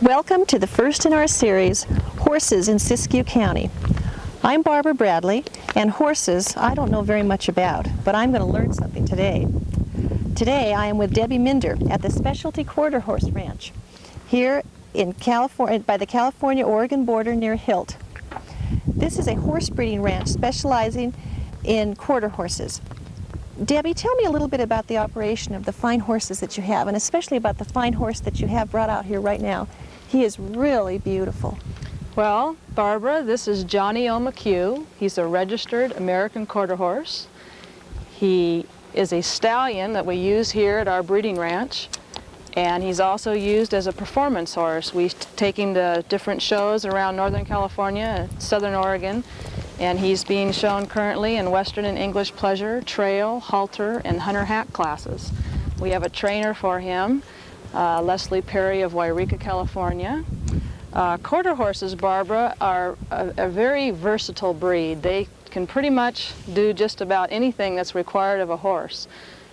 Welcome to the first in our series, Horses in Siskiyou County. I'm Barbara Bradley, and horses I don't know very much about, but I'm going to learn something today. Today I am with Debbie Minder at the Specialty Quarter Horse Ranch here in California, by the California-Oregon border near Hilt. This is a horse breeding ranch specializing in quarter horses. Debbie, tell me a little bit about the operation of the fine horses that you have, and especially about the fine horse that you have brought out here right now. He is really beautiful. Well, Barbara, this is Johnny O. McHugh. He's a registered American quarter horse. He is a stallion that we use here at our breeding ranch, and he's also used as a performance horse. We take him to different shows around Northern California and Southern Oregon, and he's being shown currently in Western and English pleasure, trail, halter, and hunter hack classes. We have a trainer for him, Leslie Perry of Wairika, California. Quarter horses, Barbara, are a very versatile breed. They can pretty much do just about anything that's required of a horse.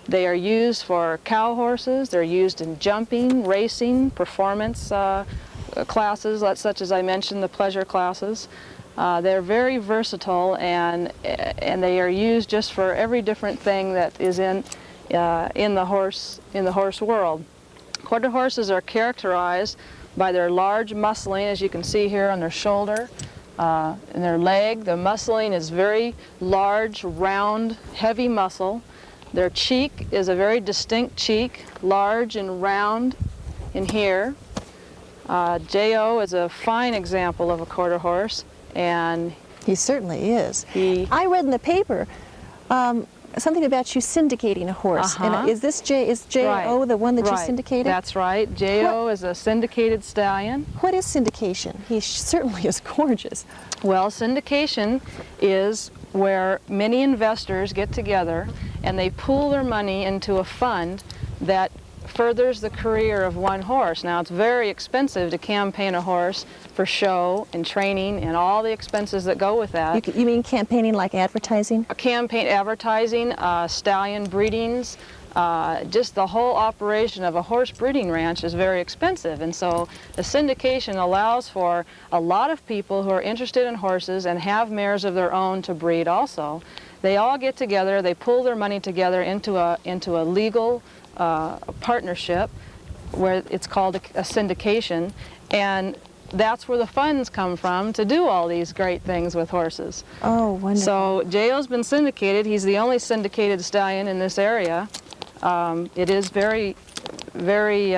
They are used for cow horses, they're used in jumping, racing, performance classes, such as I mentioned, the pleasure classes. They're very versatile, and they are used just for every different thing that is in the horse world. Quarter horses are characterized by their large muscling, as you can see here on their shoulder and their leg. The muscling is very large, round, heavy muscle. Their cheek is a very distinct cheek, large and round in here. J.O. is a fine example of a quarter horse, and he certainly is. I read in the paper something about you syndicating a horse. And is J.O. right. The one that you syndicated? That's right. J.O. is a syndicated stallion. What is syndication? He certainly is gorgeous. Well, syndication is where many investors get together and they pool their money into a fund that furthers the career of one horse. Now, it's very expensive to campaign a horse for show and training and all the expenses that go with that. You mean campaigning like advertising? Campaign advertising, stallion breedings, just the whole operation of a horse breeding ranch is very expensive. And so the syndication allows for a lot of people who are interested in horses and have mares of their own to breed also. They all get together, they pool their money together into a legal partnership where it's called a syndication, and that's where the funds come from to do all these great things with horses. Oh, wonderful. So J.O.'s been syndicated. He's the only syndicated stallion in this area. It is very, very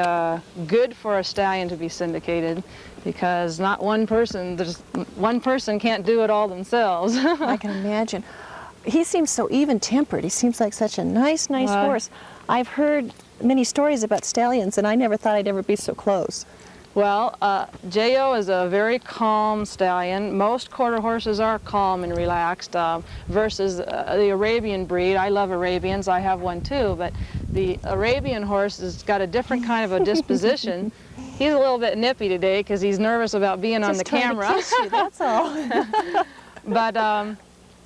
good for a stallion to be syndicated, because not one person can't do it all themselves. I can imagine. He seems so even-tempered. He seems like such a nice horse. I've heard many stories about stallions, and I never thought I'd ever be so close. Well, J.O. is a very calm stallion. Most quarter horses are calm and relaxed versus the Arabian breed. I love Arabians. I have one too, but the Arabian horse has got a different kind of a disposition. He's a little bit nippy today because he's nervous about being on the camera. Just trying to kiss you, that's all. But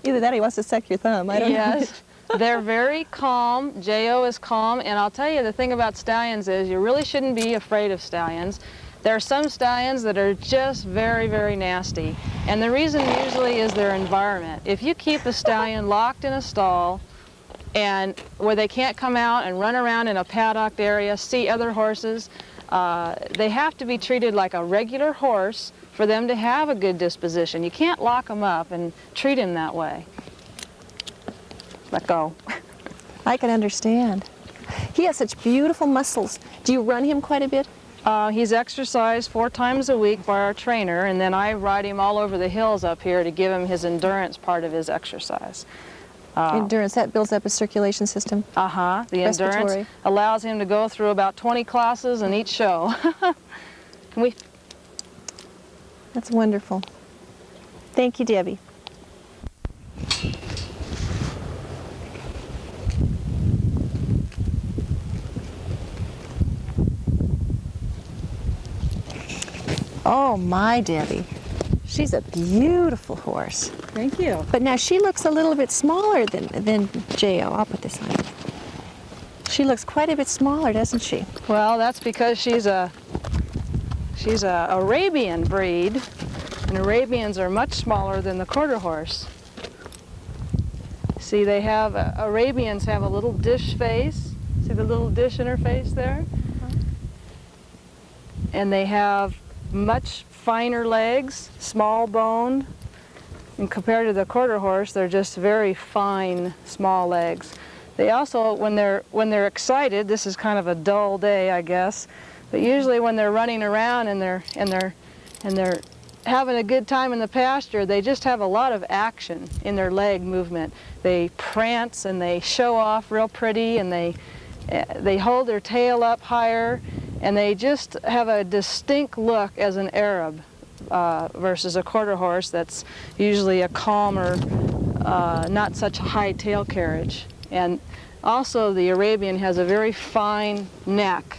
either that or he wants to suck your thumb. I don't know. Yes. They're very calm. J.O. is calm, and I'll tell you, the thing about stallions is you really shouldn't be afraid of stallions. There are some stallions that are just very, very nasty, and the reason usually is their environment. If you keep a stallion locked in a stall and where they can't come out and run around in a paddocked area, see other horses, they have to be treated like a regular horse for them to have a good disposition. You can't lock them up and treat him that way. Let go. I can understand. He has such beautiful muscles. Do you run him quite a bit? He's exercised 4 times a week by our trainer, and then I ride him all over the hills up here to give him his endurance part of his exercise. Endurance, that builds up his circulation system? Uh-huh. The endurance allows him to go through about 20 classes in each show. That's wonderful. Thank you, Debbie. Oh my, Debbie. She's a beautiful horse. Thank you. But now she looks a little bit smaller than J.O. I'll put this on. She looks quite a bit smaller, doesn't she? Well, that's because she's a She's a Arabian breed, and Arabians are much smaller than the quarter horse. See, they have, Arabians have a little dish face. See the little dish in her face there? And they have much finer legs, small boned. And compared to the quarter horse, they're just very fine, small legs. They also, when they're excited, this is kind of a dull day, I guess, but usually when they're running around and they're having a good time in the pasture, they just have a lot of action in their leg movement. They prance and they show off real pretty, and they hold their tail up higher, and they just have a distinct look as an Arab versus a quarter horse that's usually a calmer, not such a high tail carriage. And also the Arabian has a very fine neck,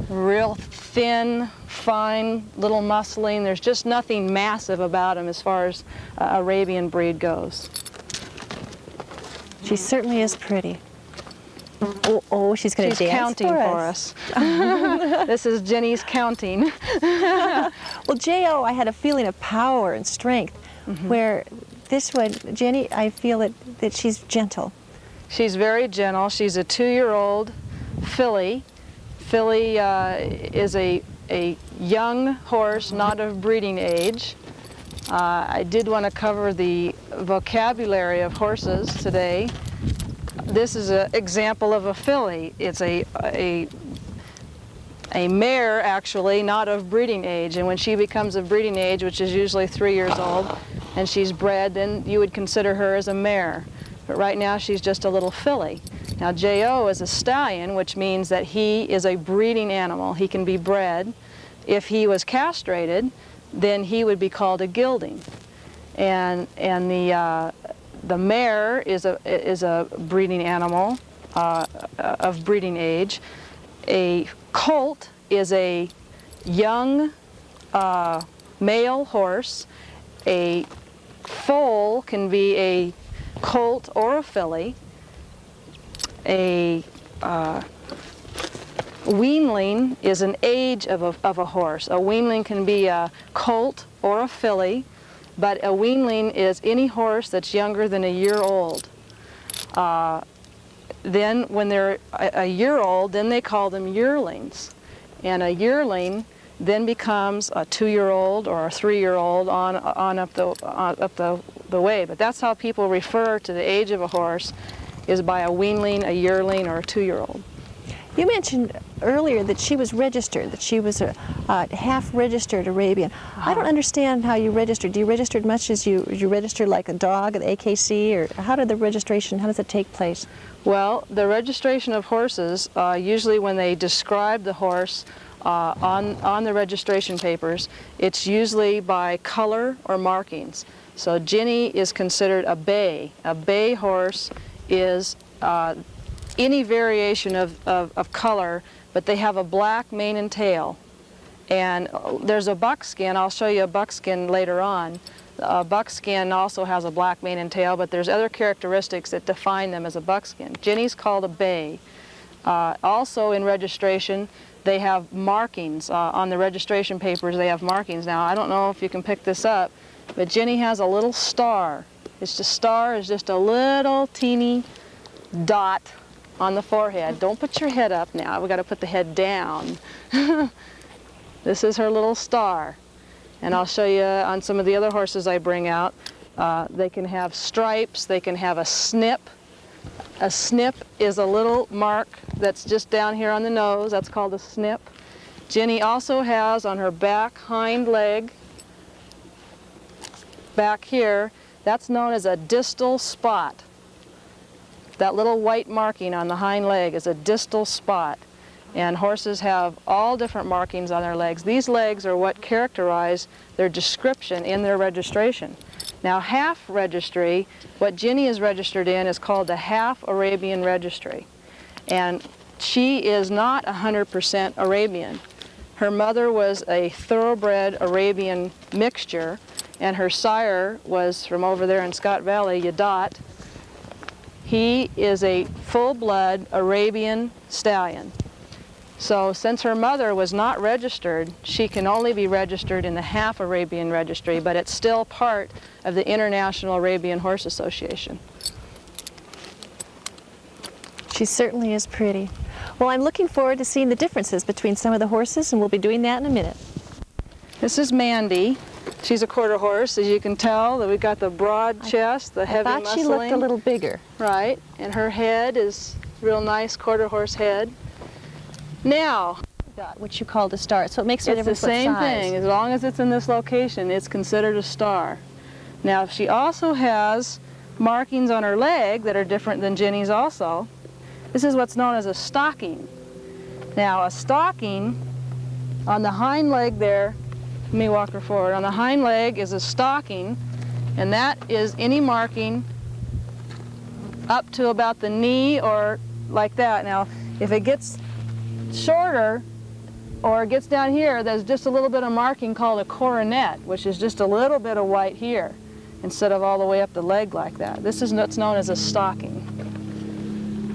real thin, fine, little muscling. There's just nothing massive about him as far as Arabian breed goes. She certainly is pretty. Oh, she's going to dance counting for us. This is Jenny's counting. Well, J.O., I had a feeling of power and strength, where this one, Jenny, I feel that she's gentle. She's very gentle. She's a 2-year-old filly. Filly is a young horse, not of breeding age. I did want to cover the vocabulary of horses today. This is an example of a filly. It's a mare, actually, not of breeding age. And when she becomes of breeding age, which is usually 3 years old, and she's bred, then you would consider her as a mare. But right now she's just a little filly. Now J.O. is a stallion, which means that he is a breeding animal. He can be bred. If he was castrated, then he would be called a gelding. And the mare is a breeding animal of breeding age. A colt is a young male horse. A foal can be a colt or a filly. A weanling is an age of a horse. A weanling can be a colt or a filly, but a weanling is any horse that's younger than a year old. Then when they're a year old, then they call them yearlings. And a yearling then becomes a 2-year-old or a 3-year-old on up the way. But that's how people refer to the age of a horse, is by a weanling, a yearling, or a 2-year-old. You mentioned earlier that she was registered, that she was a half-registered Arabian. I don't understand how you registered. Do you register much as you register like a dog at the AKC, or how did the registration, how does it take place? Well, the registration of horses, usually when they describe the horse on the registration papers, it's usually by color or markings. So Jenny is considered a bay. A bay horse is any variation of color, but they have a black mane and tail. And there's a buckskin. I'll show you a buckskin later on. Buckskin also has a black mane and tail, but there's other characteristics that define them as a buckskin. Jenny's called a bay. Also in registration, they have markings. On the registration papers, they have markings. Now, I don't know if you can pick this up, but Jenny has a little star. It's just star is just a little teeny dot on the forehead. Don't put your head up now. We've got to put the head down. This is her little star. And I'll show you on some of the other horses I bring out. They can have stripes. They can have a snip. A snip is a little mark that's just down here on the nose. That's called a snip. Jenny also has on her back hind leg, back here, that's known as a distal spot. That little white marking on the hind leg is a distal spot. And horses have all different markings on their legs. These legs are what characterize their description in their registration. Now, half registry, what Jenny is registered in is called the half Arabian registry. And she is not 100% Arabian. Her mother was a thoroughbred Arabian mixture, and her sire was from over there in Scott Valley, Yadat. He is a full-blood Arabian stallion. So since her mother was not registered, she can only be registered in the half Arabian registry, but it's still part of the International Arabian Horse Association. She certainly is pretty. Well, I'm looking forward to seeing the differences between some of the horses, and we'll be doing that in a minute. This is Mandy. She's a quarter horse, as you can tell. That we've got the broad chest, the heavy muscling. I thought she looked a little bigger. Right, and her head is real nice quarter horse head. Now, what you called a star, so it makes no difference what size. It's the same thing. As long as it's in this location, it's considered a star. Now, she also has markings on her leg that are different than Ginny's also. This is what's known as a stocking. Now, a stocking on the hind leg there, let me walk her forward. On the hind leg is a stocking, and that is any marking up to about the knee or like that. Now, if it gets shorter or it gets down here, there's just a little bit of marking called a coronet, which is just a little bit of white here instead of all the way up the leg like that. This is what's known as a stocking.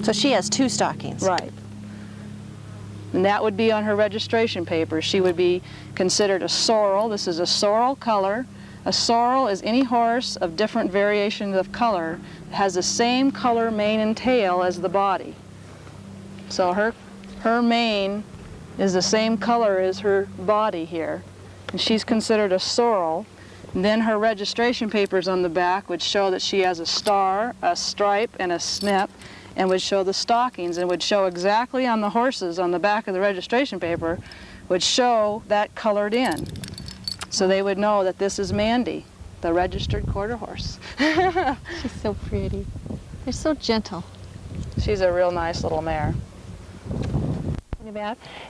So she has two stockings. Right. And that would be on her registration papers. She would be considered a sorrel. This is a sorrel color. A sorrel is any horse of different variations of color that has the same color mane and tail as the body. So her mane is the same color as her body here, and she's considered a sorrel. And then her registration papers on the back would show that she has a star, a stripe, and a snip, and would show the stockings, and would show exactly on the horses on the back of the registration paper, would show that colored in. So they would know that this is Mandy, the registered quarter horse. She's so pretty. They're so gentle. She's a real nice little mare.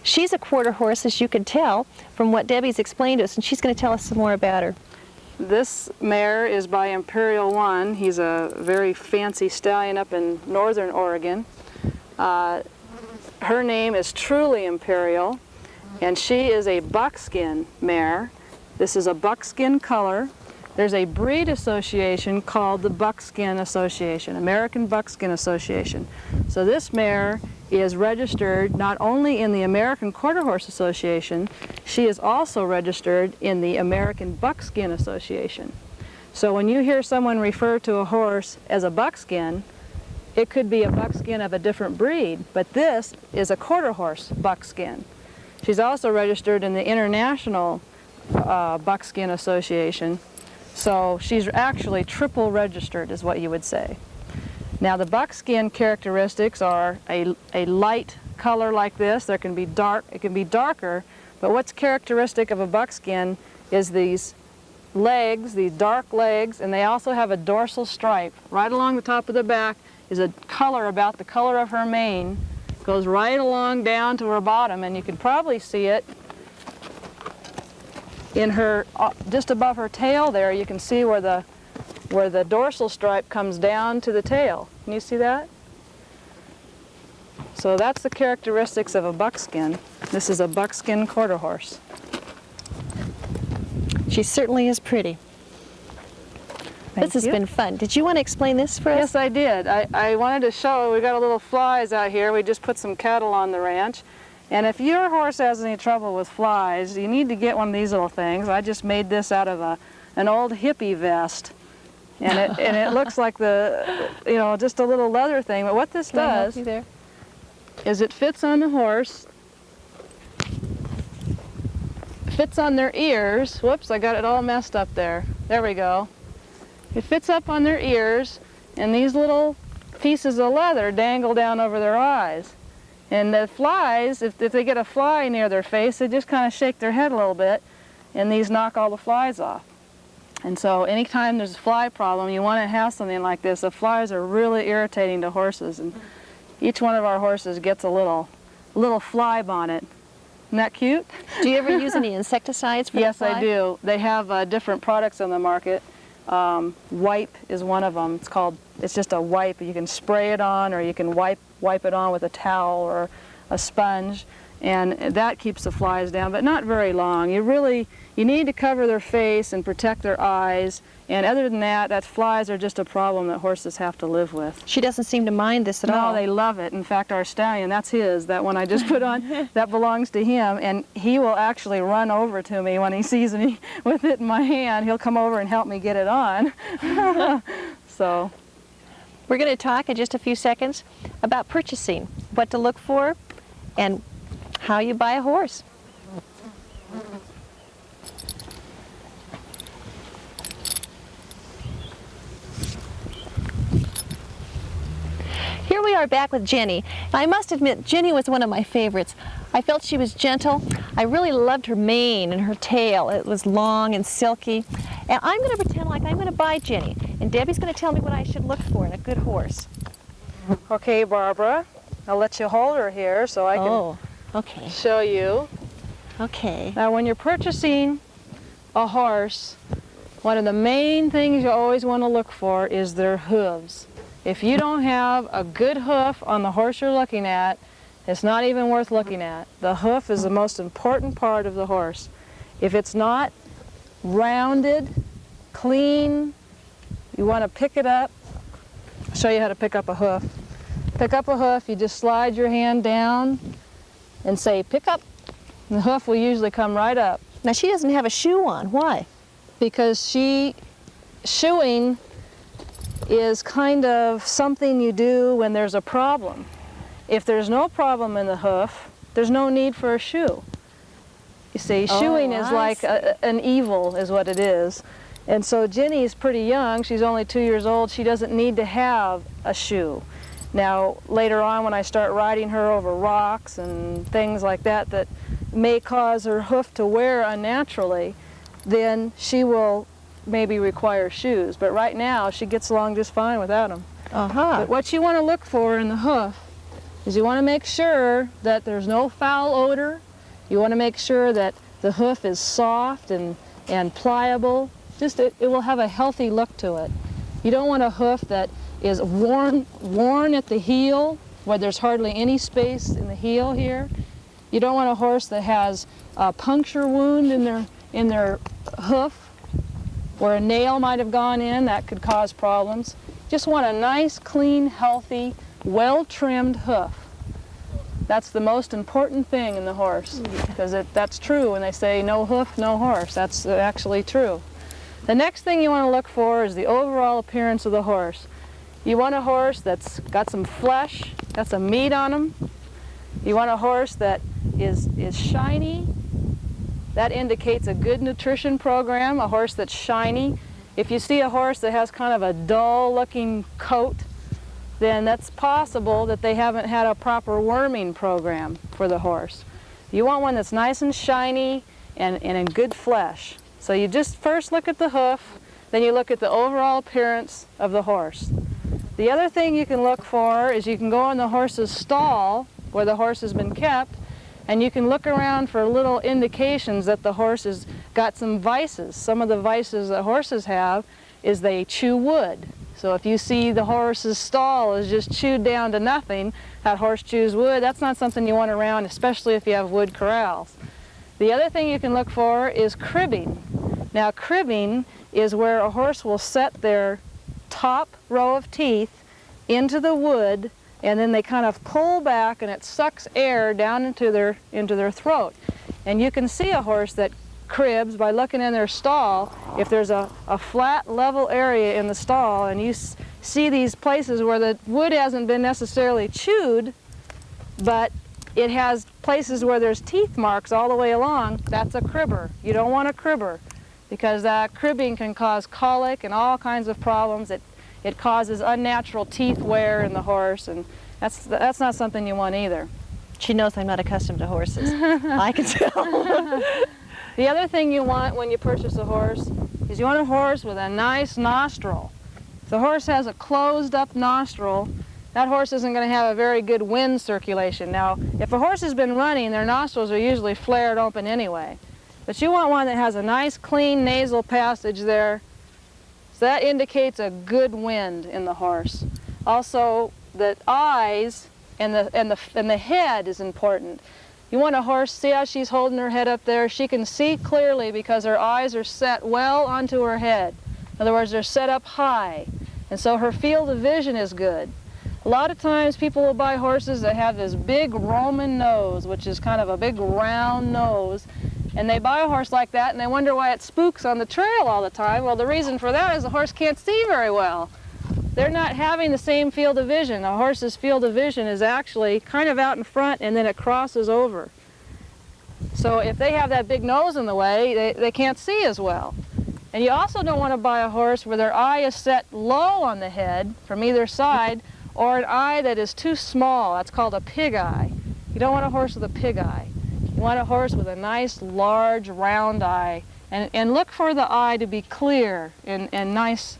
She's a quarter horse, as you can tell from what Debbie's explained to us, and she's going to tell us some more about her. This mare is by Imperial One. He's a very fancy stallion up in northern Oregon. Her name is truly Imperial, and she is a buckskin mare. This is a buckskin color. There's a breed association called the Buckskin Association, American Buckskin Association. So this mare is registered not only in the American Quarter Horse Association, she is also registered in the American Buckskin Association. So when you hear someone refer to a horse as a buckskin, it could be a buckskin of a different breed, but this is a quarter horse buckskin. She's also registered in the International Buckskin Association, so she's actually triple registered is what you would say. Now the buckskin characteristics are a light color like this. There can be dark, it can be darker, but what's characteristic of a buckskin is these legs, these dark legs, and they also have a dorsal stripe. Right along the top of the back is a color about the color of her mane. Goes right along down to her bottom, and you can probably see it in her, just above her tail there. You can see where the dorsal stripe comes down to the tail. Can you see that? So that's the characteristics of a buckskin. This is a buckskin quarter horse. She certainly is pretty. This has been fun. Did you want to explain this for us? Yes, I did. I wanted to show, we got a little flies out here. We just put some cattle on the ranch. And if your horse has any trouble with flies, you need to get one of these little things. I just made this out of an old hippie vest. And it looks like just a little leather thing. But what this does is it fits on the horse, fits on their ears. Whoops, I got it all messed up there. There we go. It fits up on their ears, and these little pieces of leather dangle down over their eyes. And the flies, if they get a fly near their face, they just kind of shake their head a little bit, and these knock all the flies off. And so anytime there's a fly problem, you want to have something like this. The flies are really irritating to horses, and each one of our horses gets a little fly bonnet. Isn't that cute? Do you ever use any insecticides for the fly? Yes, I do. They have different products on the market. Wipe is one of them. It's just a wipe. You can spray it on, or you can wipe it on with a towel or a sponge. and that keeps the flies down, but not very long. You need to cover their face and protect their eyes, and other than that flies are just a problem that horses have to live with. She doesn't seem to mind this at all. No, they love it. In fact, our stallion, that's his, that one I just put on, that belongs to him, and he will actually run over to me when he sees me with it in my hand. He'll come over and help me get it on. So, we're going to talk in just a few seconds about purchasing, what to look for, and how you buy a horse. Here we are back with Jenny. I must admit, Jenny was one of my favorites. I felt she was gentle. I really loved her mane and her tail. It was long and silky. And I'm going to pretend like I'm going to buy Jenny. And Debbie's going to tell me what I should look for in a good horse. okay, Barbara, I'll let you hold her here so I can okay. show you. Okay. Now, when you're purchasing a horse, one of the main things you always want to look for is their hooves. If you don't have a good hoof on the horse you're looking at, it's not even worth looking at. The hoof is the most important part of the horse. If it's not rounded, clean, you want to pick it up. I'll show you how to pick up a hoof. Pick up a hoof, you just slide your hand down and say, pick up. And the hoof will usually come right up. Now she doesn't have a shoe on. Why? Because shoeing is kind of something you do when there's a problem. If there's no problem in the hoof, there's no need for a shoe. You see, shoeing is like an evil is what it is. And so Jenny's pretty young, she's only 2 years old, she doesn't need to have a shoe. Now, later on when I start riding her over rocks and things like that that may cause her hoof to wear unnaturally, then she will maybe require shoes. But right now, she gets along just fine without them. But what you want to look for in the hoof is you want to make sure that there's no foul odor. You want to make sure that the hoof is soft and pliable. It will have a healthy look to it. You don't want a hoof that is worn at the heel, where there's hardly any space in the heel here. You don't want a horse that has a puncture wound in their hoof, where a nail might have gone in. That could cause problems. Just want a nice, clean, healthy, well-trimmed hoof. That's the most important thing in the horse, because that's true when they say no hoof, no horse. That's actually true. The next thing you want to look for is the overall appearance of the horse. You want a horse that's got some flesh, got some meat on him. You want a horse that is shiny. That indicates a good nutrition program, a horse that's shiny. If you see a horse that has kind of a dull-looking coat, then that's possible that they haven't had a proper worming program for the horse. You want one that's nice and shiny and in good flesh. So you just first look at the hoof, then you look at the overall appearance of the horse. The other thing you can look for is you can go in the horse's stall where the horse has been kept, and you can look around for little indications that the horse has got some vices. Some of the vices that horses have is they chew wood. So if you see the horse's stall is just chewed down to nothing, that horse chews wood, that's not something you want around, especially if you have wood corrals. The other thing you can look for is cribbing. Now, cribbing is where a horse will set their top row of teeth into the wood, and then they kind of pull back and it sucks air down into their throat. And you can see a horse that cribs by looking in their stall. If there's a flat level area in the stall and you see these places where the wood hasn't been necessarily chewed, but it has places where there's teeth marks all the way along, that's a cribber. You don't want a cribber, because that cribbing can cause colic and all kinds of problems. It causes unnatural teeth wear in the horse, and that's not something you want either. She knows I'm not accustomed to horses. I can tell. The other thing you want when you purchase a horse is you want a horse with a nice nostril. If the horse has a closed up nostril, that horse isn't going to have a very good wind circulation. Now, if a horse has been running, their nostrils are usually flared open anyway. But you want one that has a nice clean nasal passage there. So that indicates a good wind in the horse. Also, the eyes and the head is important. You want a horse, see how she's holding her head up there? She can see clearly because her eyes are set well onto her head. In other words, they're set up high, and so her field of vision is good. A lot of times people will buy horses that have this big Roman nose, which is kind of a big round nose, and they buy a horse like that and they wonder why it spooks on the trail all the time. Well, the reason for that is the horse can't see very well. They're not having the same field of vision. A horse's field of vision is actually kind of out in front and then it crosses over. So if they have that big nose in the way, they can't see as well. And you also don't want to buy a horse where their eye is set low on the head from either side, or an eye that is too small. That's called a pig eye. You don't want a horse with a pig eye. You want a horse with a nice, large, round eye. And look for the eye to be clear and nice,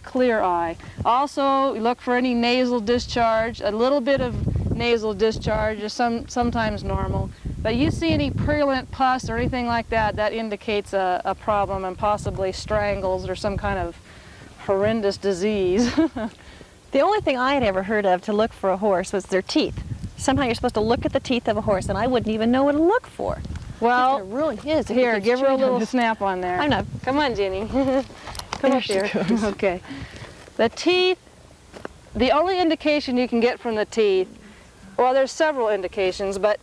clear eye. Also, look for any nasal discharge. A little bit of nasal discharge is sometimes normal. But you see any purulent pus or anything like that, that indicates a problem and possibly strangles or some kind of horrendous disease. The only thing I had ever heard of to look for a horse was their teeth. Somehow you're supposed to look at the teeth of a horse, and I wouldn't even know what to look for. Well, it really is. Here, give her a little snap on there. I'm not. Come on, Jenny. Come up here. Okay. The teeth, the only indication you can get from the teeth, well, there's several indications, but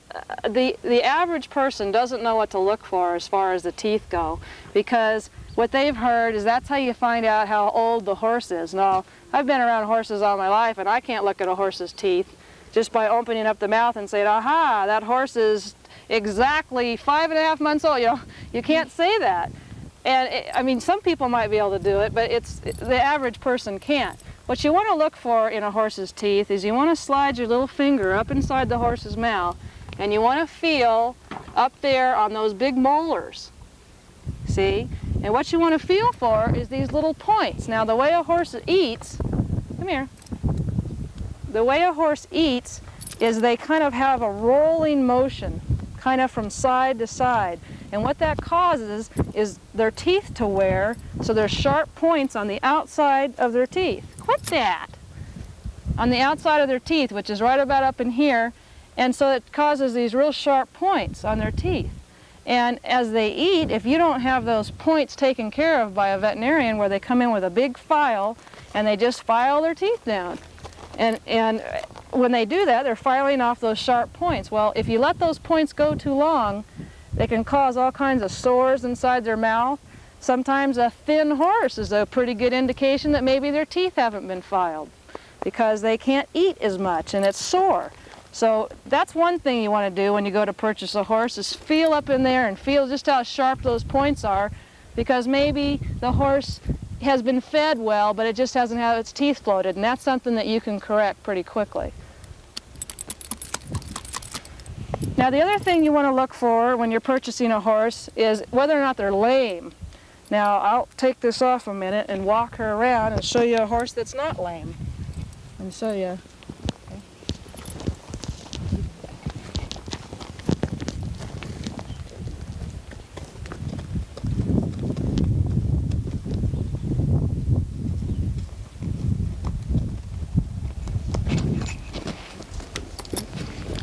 the average person doesn't know what to look for as far as the teeth go, because what they've heard is that's how you find out how old the horse is. Now, I've been around horses all my life, and I can't look at a horse's teeth just by opening up the mouth and saying, aha, that horse is exactly 5.5 months old. You know, you can't say that. And I mean, some people might be able to do it, but the average person can't. What you want to look for in a horse's teeth is you want to slide your little finger up inside the horse's mouth, and you want to feel up there on those big molars. See? And what you want to feel for is these little points. Now, the way a horse eats, come here. The way a horse eats is they kind of have a rolling motion, kind of from side to side. And what that causes is their teeth to wear, so there's sharp points on the outside of their teeth. Quit that! On the outside of their teeth, which is right about up in here, and so it causes these real sharp points on their teeth. And as they eat, if you don't have those points taken care of by a veterinarian where they come in with a big file and they just file their teeth down. And when they do that, they're filing off those sharp points. Well, if you let those points go too long, they can cause all kinds of sores inside their mouth. Sometimes a thin horse is a pretty good indication that maybe their teeth haven't been filed because they can't eat as much and it's sore. So that's one thing you want to do when you go to purchase a horse, is feel up in there and feel just how sharp those points are, because maybe the horse has been fed well, but it just hasn't had its teeth floated, and that's something that you can correct pretty quickly. Now, the other thing you want to look for when you're purchasing a horse is whether or not they're lame. Now, I'll take this off a minute and walk her around and show you a horse that's not lame. Let me show you.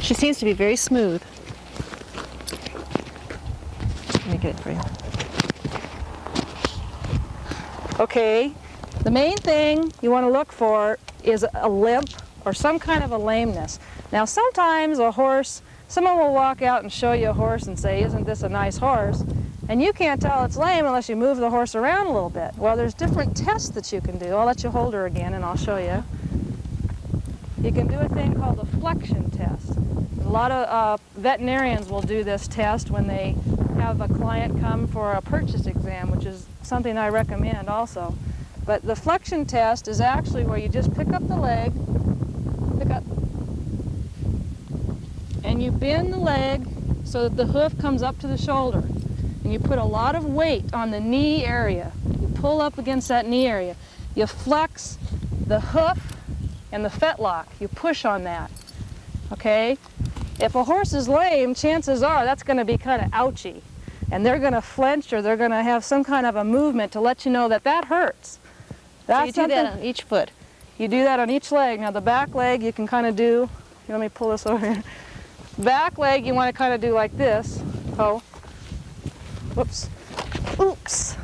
She seems to be very smooth. Let me get it for you. Okay, the main thing you want to look for is a limp or some kind of a lameness. Now, sometimes a horse, someone will walk out and show you a horse and say, isn't this a nice horse? And you can't tell it's lame unless you move the horse around a little bit. Well, there's different tests that you can do. I'll let you hold her again and I'll show you. You can do a thing called the flexion test. A lot of veterinarians will do this test when they have a client come for a purchase exam, which is something I recommend also. But the flexion test is actually where you just pick up the leg, and you bend the leg so that the hoof comes up to the shoulder. And you put a lot of weight on the knee area. You pull up against that knee area. You flex the hoof and the fetlock. You push on that, okay? If a horse is lame, chances are that's going to be kind of ouchy. And they're going to flinch or they're going to have some kind of a movement to let you know that that hurts. That's So you do that on each foot? You do that on each leg. Now the back leg you can kind of do, let me pull this over here. back leg you want to kind of do like this. Oh, whoops. Oops.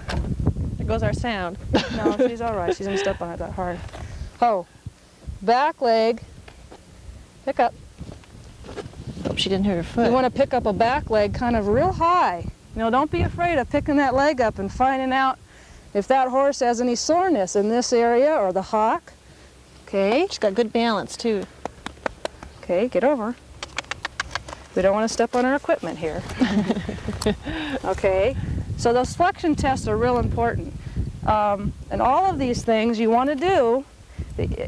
There goes our sound. No, she's all right. She didn't step on it that hard. Oh, back leg, pick up. Hope she didn't hurt her foot. You want to pick up a back leg kind of real high. You know, don't be afraid of picking that leg up and finding out if that horse has any soreness in this area or the hock. Okay. She's got good balance too. Okay, get over. We don't want to step on our equipment here. Okay, so those flexion tests are real important. And all of these things you want to do,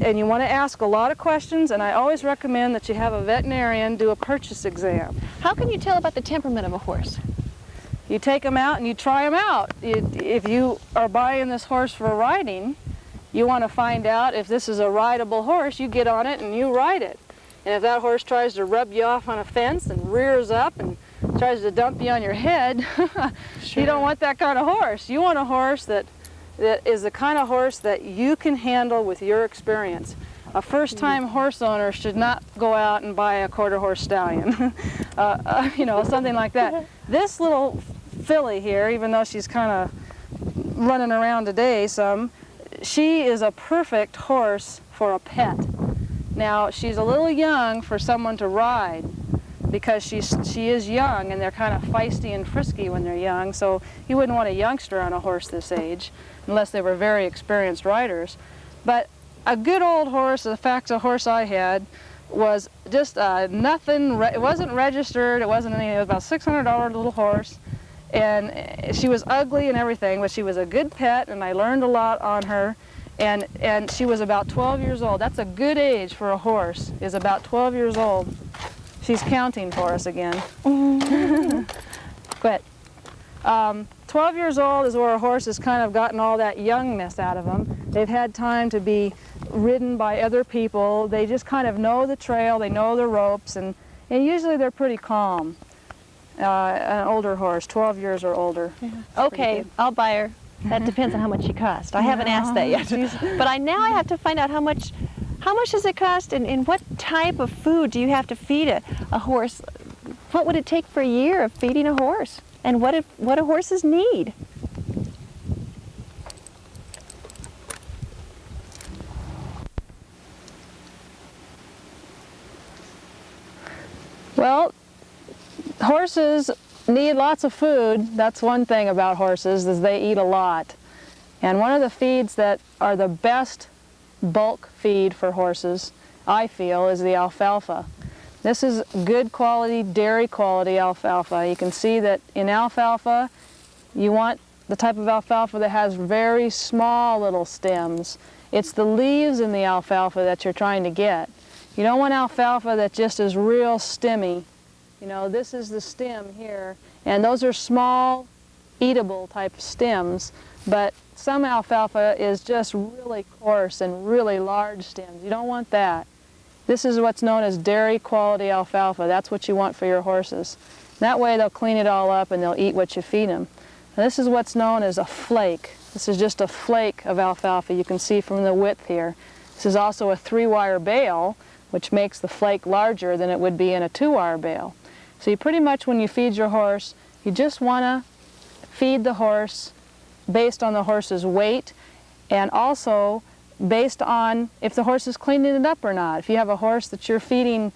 and you want to ask a lot of questions, and I always recommend that you have a veterinarian do a purchase exam. How can you tell about the temperament of a horse? You take them out and you try them out. If you are buying this horse for riding, you want to find out if this is a rideable horse. You get on it and you ride it. And if that horse tries to rub you off on a fence and rears up and tries to dump you on your head, Sure. You don't want that kind of horse. You want a horse that is the kind of horse that you can handle with your experience. A first-time horse owner should not go out and buy a quarter-horse stallion, you know, something like that. This little filly here, even though she's kind of running around today some, she is a perfect horse for a pet. Now, she's a little young for someone to ride because she is young, and they're kind of feisty and frisky when they're young, so you wouldn't want a youngster on a horse this age unless they were very experienced riders. But a good old horse, in fact, the horse I had was just nothing, it wasn't registered, it wasn't anything, it was about a $600 little horse, and she was ugly and everything, but she was a good pet, and I learned a lot on her. And she was about 12 years old. That's a good age for a horse, is about 12 years old. She's counting for us again. But 12 years old is where a horse has kind of gotten all that youngness out of them. They've had time to be ridden by other people. They just kind of know the trail, they know the ropes, and usually they're pretty calm. An older horse, 12 years or older. Yeah. Okay, I'll buy her. That depends on how much she costs. I haven't asked that yet. But now I have to find out how much does it cost, and what type of food do you have to feed a horse? What would it take for a year of feeding a horse? And what do horses need? Well, horses need lots of food. That's one thing about horses, is they eat a lot. And one of the feeds that are the best bulk feed for horses, I feel, is the alfalfa. This is good quality, dairy quality alfalfa. You can see that in alfalfa, you want the type of alfalfa that has very small little stems. It's the leaves in the alfalfa that you're trying to get. You don't want alfalfa that just is real stemmy. You know, this is the stem here, and those are small, eatable type stems, but some alfalfa is just really coarse and really large stems. You don't want that. This is what's known as dairy quality alfalfa. That's what you want for your horses. That way they'll clean it all up and they'll eat what you feed them. Now, this is what's known as a flake. This is just a flake of alfalfa. You can see from the width here. This is also a 3-wire bale, which makes the flake larger than it would be in a 2-wire bale. So you pretty much, when you feed your horse, you just want to feed the horse based on the horse's weight, and also based on if the horse is cleaning it up or not. If you have a horse that you're feeding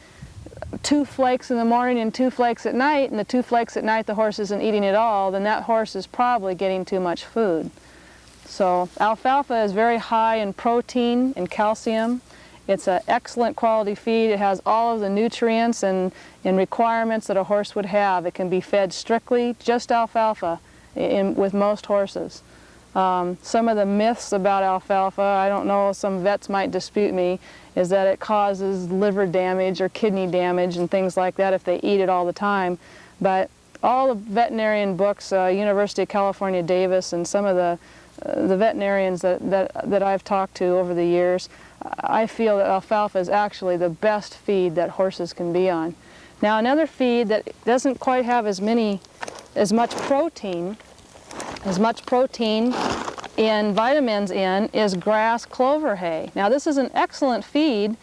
2 flakes in the morning and 2 flakes at night, and the 2 flakes at night the horse isn't eating it all, then that horse is probably getting too much food. So alfalfa is very high in protein and calcium. It's an excellent quality feed. It has all of the nutrients and requirements that a horse would have. It can be fed strictly just alfalfa with most horses. Some of the myths about alfalfa, I don't know, some vets might dispute me, is that it causes liver damage or kidney damage and things like that if they eat it all the time. But all the veterinarian books, University of California, Davis, and some of the veterinarians that I've talked to over the years, I feel that alfalfa is actually the best feed that horses can be on. Now, another feed that doesn't quite have as much protein in vitamins in is grass clover hay. Now, this is an excellent feed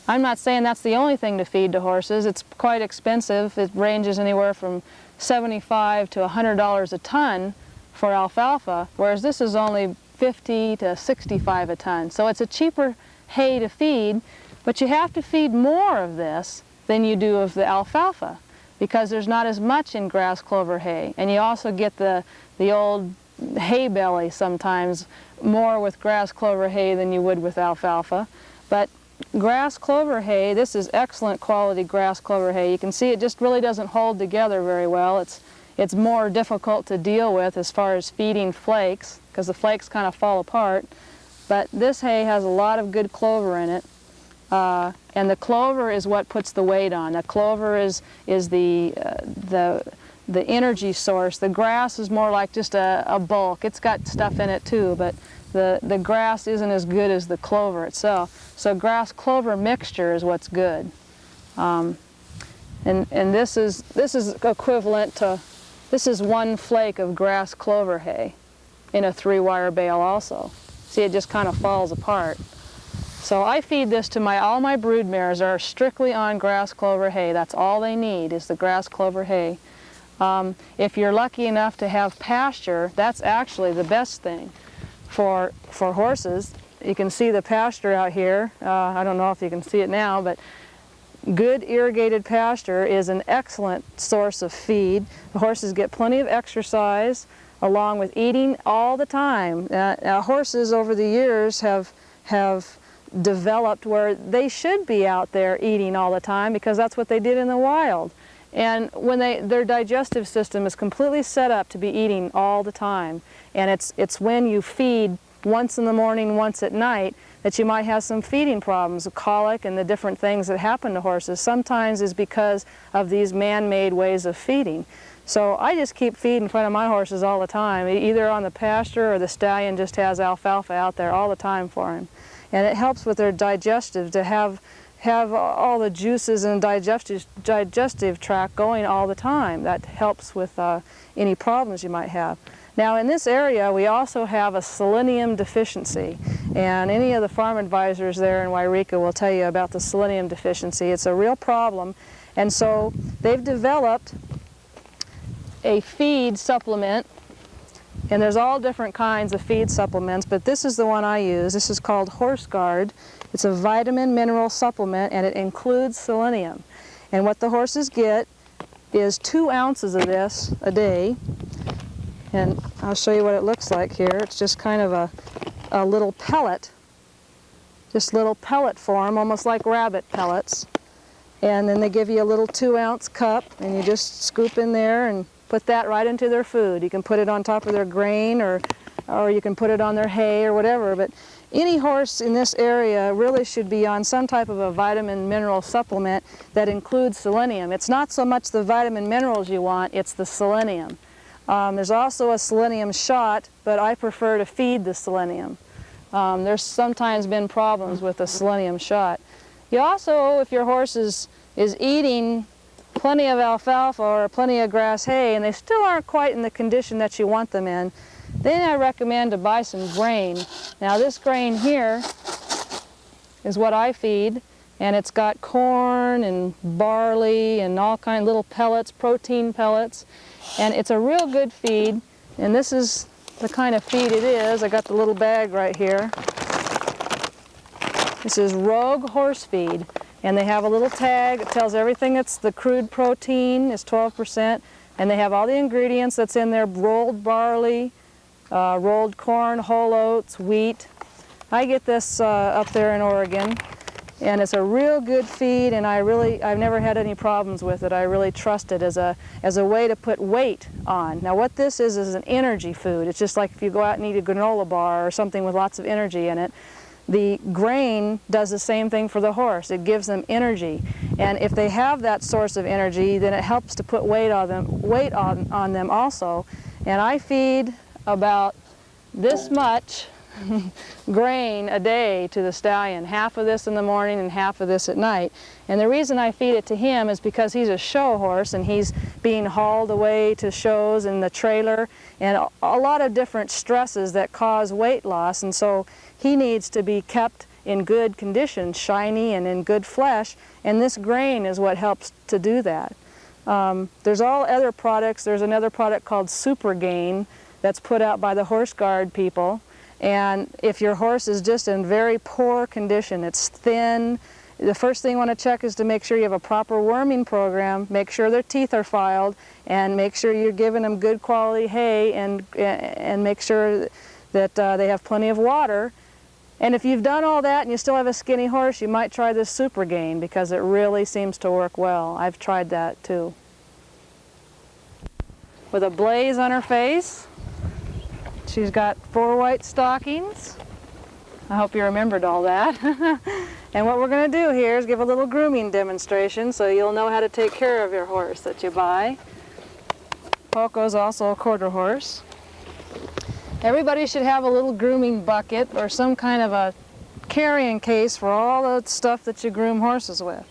I'm not saying that's the only thing to feed to horses. It's quite expensive. It ranges anywhere from $75 to $100 a ton for alfalfa, whereas this is only $50 to $65 a ton. So it's a cheaper hay to feed, but you have to feed more of this than you do of the alfalfa because there's not as much in grass clover hay. And you also get the old hay belly sometimes more with grass clover hay than you would with alfalfa. But grass clover hay, this is excellent quality grass clover hay. You can see it just really doesn't hold together very well. It's more difficult to deal with as far as feeding flakes because the flakes kind of fall apart. But this hay has a lot of good clover in it. And the clover is what puts the weight on. The clover is the energy source. The grass is more like just a bulk. It's got stuff in it too, but the grass isn't as good as the clover itself. So grass clover mixture is what's good. And this is equivalent to, this is 1 flake of grass clover hay in a 3-wire bale also. See, it just kind of falls apart. So I feed this to all my brood mares are strictly on grass clover hay. That's all they need is the grass clover hay. If you're lucky enough to have pasture, that's actually the best thing for horses. You can see the pasture out here. I don't know if you can see it now, but good irrigated pasture is an excellent source of feed. The horses get plenty of exercise along with eating all the time. Horses over the years have developed where they should be out there eating all the time because that's what they did in the wild. And when their digestive system is completely set up to be eating all the time, and it's when you feed once in the morning, once at night, that you might have some feeding problems, colic and the different things that happen to horses. Sometimes is because of these man-made ways of feeding. So I just keep feed in front of my horses all the time, either on the pasture or the stallion just has alfalfa out there all the time for him. And it helps with their digestive to have all the juices and digestive tract going all the time. That helps with any problems you might have. Now in this area we also have a selenium deficiency, and any of the farm advisors there in Wairika will tell you about the selenium deficiency. It's a real problem, and so they've developed a feed supplement, and there's all different kinds of feed supplements, but this is the one I use. This is called Horse Guard. It's a vitamin mineral supplement, and it includes selenium. And what the horses get is 2 ounces of this a day, and I'll show you what it looks like here. It's just kind of a little pellet, just little pellet form, almost like rabbit pellets. And then they give you a little 2-ounce cup, and you just scoop in there and put that right into their food. You can put it on top of their grain, or you can put it on their hay or whatever. But any horse in this area really should be on some type of a vitamin mineral supplement that includes selenium. It's not so much the vitamin minerals you want, it's the selenium. There's also a selenium shot, but I prefer to feed the selenium. There's sometimes been problems with the selenium shot. You also, if your horse is eating plenty of alfalfa or plenty of grass hay and they still aren't quite in the condition that you want them in, then I recommend to buy some grain. Now this grain here is what I feed, and it's got corn and barley and all kind of little pellets, protein pellets, and it's a real good feed. And this is the kind of feed it is. I got the little bag right here. This is Rogue horse feed, and they have a little tag. It tells everything. It's the crude protein is 12%, and they have all the ingredients that's in there: rolled barley, rolled corn, whole oats, wheat. I get this up there in Oregon, and it's a real good feed, and I've never had any problems with it. I really trust it as a way to put weight on. Now what this is an energy food. It's just like if you go out and eat a granola bar or something with lots of energy in it. The grain does the same thing for the horse. It gives them energy, and if they have that source of energy, then it helps to put weight on them also. And I feed about this much grain a day to the stallion, half of this in the morning and half of this at night. And the reason I feed it to him is because he's a show horse and he's being hauled away to shows in the trailer, and a lot of different stresses that cause weight loss, and so he needs to be kept in good condition, shiny and in good flesh, and this grain is what helps to do that. There's all other products. There's another product called Super Gain that's put out by the horse guard people, and if your horse is just in very poor condition, it's thin, the first thing you want to check is to make sure you have a proper worming program, make sure their teeth are filed, and make sure you're giving them good quality hay, and make sure that they have plenty of water. And if you've done all that and you still have a skinny horse, you might try this Super Gain because it really seems to work well. I've tried that too. With a blaze on her face, she's got 4 white stockings. I hope you remembered all that. And what we're going to do here is give a little grooming demonstration so you'll know how to take care of your horse that you buy. Poco's also a quarter horse. Everybody should have a little grooming bucket or some kind of a carrying case for all the stuff that you groom horses with.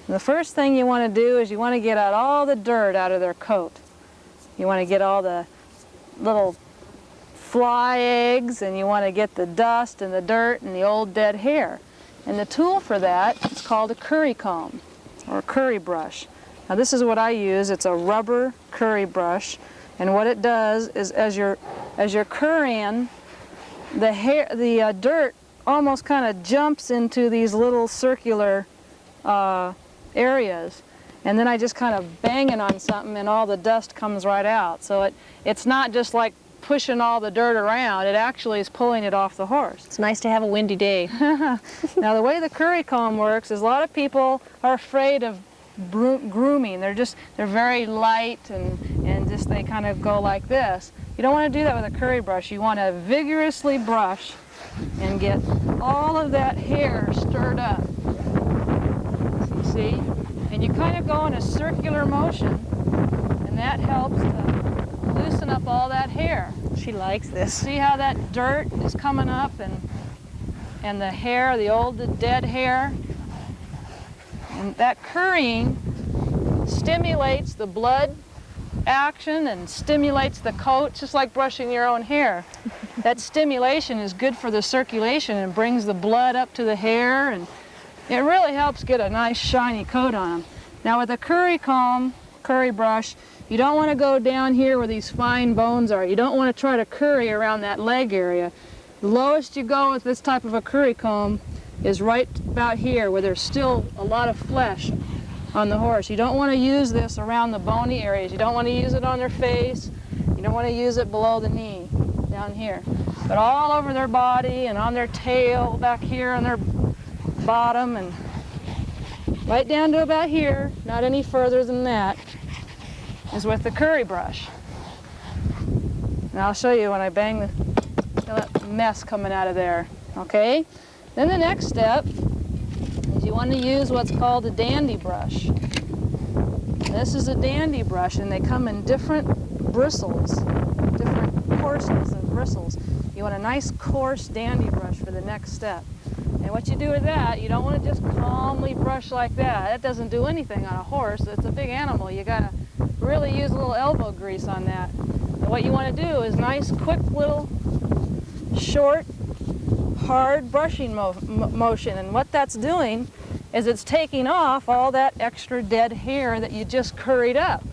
And the first thing you want to do is you want to get out all the dirt out of their coat. You want to get all the little fly eggs, and you want to get the dust and the dirt and the old dead hair. And the tool for that is called a curry comb or a curry brush. Now this is what I use. It's a rubber curry brush, and what it does is as you're currying, the dirt almost kind of jumps into these little circular areas, and then I just kind of bang it on something and all the dust comes right out. So it's not just like pushing all the dirt around, it actually is pulling it off the horse. It's nice to have a windy day. Now the way the curry comb works is a lot of people are afraid of grooming. They're very light and just they kind of go like this. You don't want to do that with a curry brush. You want to vigorously brush and get all of that hair stirred up. See? And you kind of go in a circular motion, and that helps to loosen up all that hair. She likes this. See how that dirt is coming up and the hair, the old dead hair? And that currying stimulates the blood action and stimulates the coat, just like brushing your own hair. That stimulation is good for the circulation and brings the blood up to the hair, and it really helps get a nice shiny coat on them. Now with a curry comb, curry brush, you don't want to go down here where these fine bones are. You don't want to try to curry around that leg area. The lowest you go with this type of a curry comb is right about here where there's still a lot of flesh on the horse. You don't want to use this around the bony areas. You don't want to use it on their face. You don't want to use it below the knee, down here. But all over their body and on their tail, back here on their bottom, and right down to about here, not any further than that, is with the curry brush. And I'll show you when I bang that mess coming out of there, okay? Then the next step is you want to use what's called a dandy brush. This is a dandy brush, and they come in different bristles, different coarseness and bristles. You want a nice coarse dandy brush for the next step. And what you do with that, you don't want to just calmly brush like that. That doesn't do anything on a horse. It's a big animal. You got to really use a little elbow grease on that. And what you want to do is nice, quick little, short, hard brushing motion. And what that's doing is it's taking off all that extra dead hair that you just curried up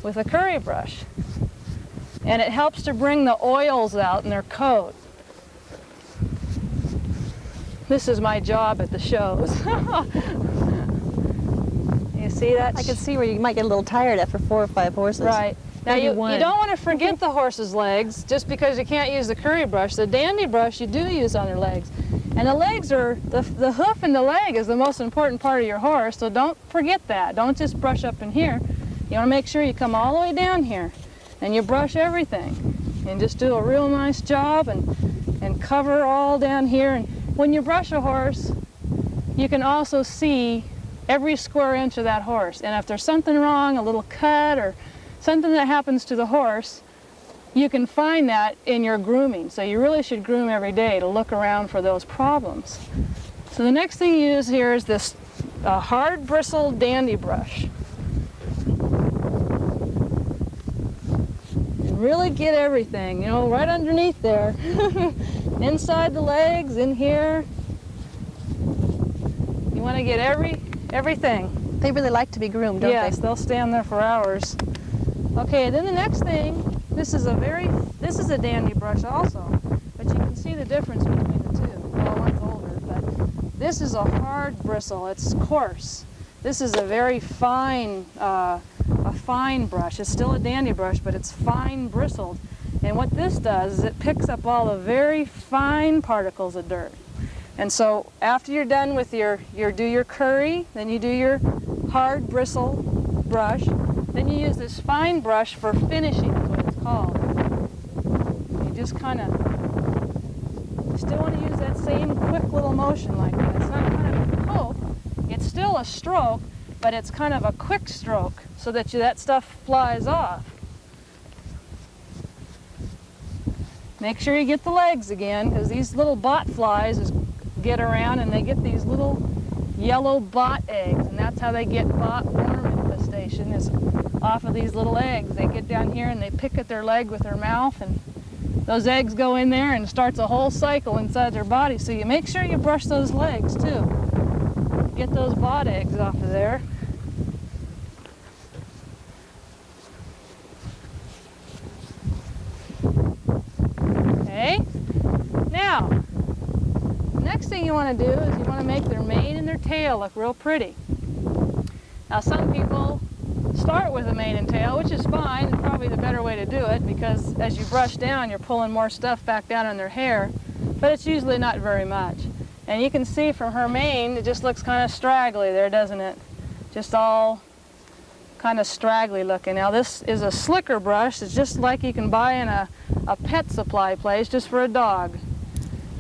with a curry brush. And it helps to bring the oils out in their coat. This is my job at the shows. You see that? I can see where you might get a little tired after 4 or 5 horses. Right. Now you don't want to forget Mm-hmm. the horse's legs just because you can't use the curry brush. The dandy brush you do use on their legs. And the legs are, the hoof and the leg is the most important part of your horse, so don't forget that. Don't just brush up in here. You want to make sure you come all the way down here and you brush everything. And just do a real nice job and cover all down here. And when you brush a horse, you can also see every square inch of that horse. And if there's something wrong, a little cut or something that happens to the horse, you can find that in your grooming. So you really should groom every day to look around for those problems. So the next thing you use here is this hard bristled dandy brush. And really get everything, you know, right underneath there. Inside the legs, in here, want to get everything. They really like to be groomed, don't Yes, they? they'll stand there for hours. Okay, then the next thing, this is a dandy brush also, but you can see the difference between the two. Well, one's older, but this is a hard bristle. It's coarse. This is a very fine, a fine brush. It's still a dandy brush, but it's fine bristled. And what this does is it picks up all the very fine particles of dirt. And so after you're done with your curry, then you do your hard bristle brush, then you use this fine brush for finishing is what it's called. You just kind of, you still want to use that same quick little motion like that. It's not kind of a poke, it's still a stroke, but it's kind of a quick stroke so that that stuff flies off. Make sure you get the legs again, because these little bot flies get around and they get these little yellow bot eggs, and that's how they get bot worm infestation, is off of these little eggs. They get down here and they pick at their leg with their mouth, and those eggs go in there and it starts a whole cycle inside their body. So you make sure you brush those legs too. Get those bot eggs off of there. Okay, now the next thing you want to do is you want to make their mane and their tail look real pretty. Now some people start with a mane and tail, which is fine, and probably the better way to do it, because as you brush down you're pulling more stuff back down in their hair, but it's usually not very much. And you can see from her mane it just looks kind of straggly there, doesn't it? Just all kind of straggly looking. Now this is a slicker brush. It's just like you can buy in a pet supply place just for a dog.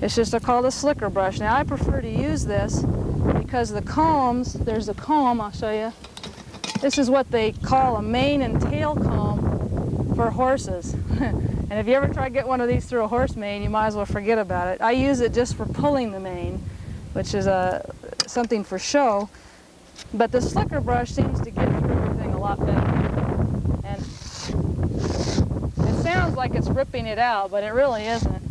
It's just called a slicker brush. Now I prefer to use this because the combs, there's a comb, I'll show you. This is what they call a mane and tail comb for horses. And if you ever try to get one of these through a horse mane, you might as well forget about it. I use it just for pulling the mane, which is something for show. But the slicker brush seems to get through everything a lot better. And it sounds like it's ripping it out, but it really isn't.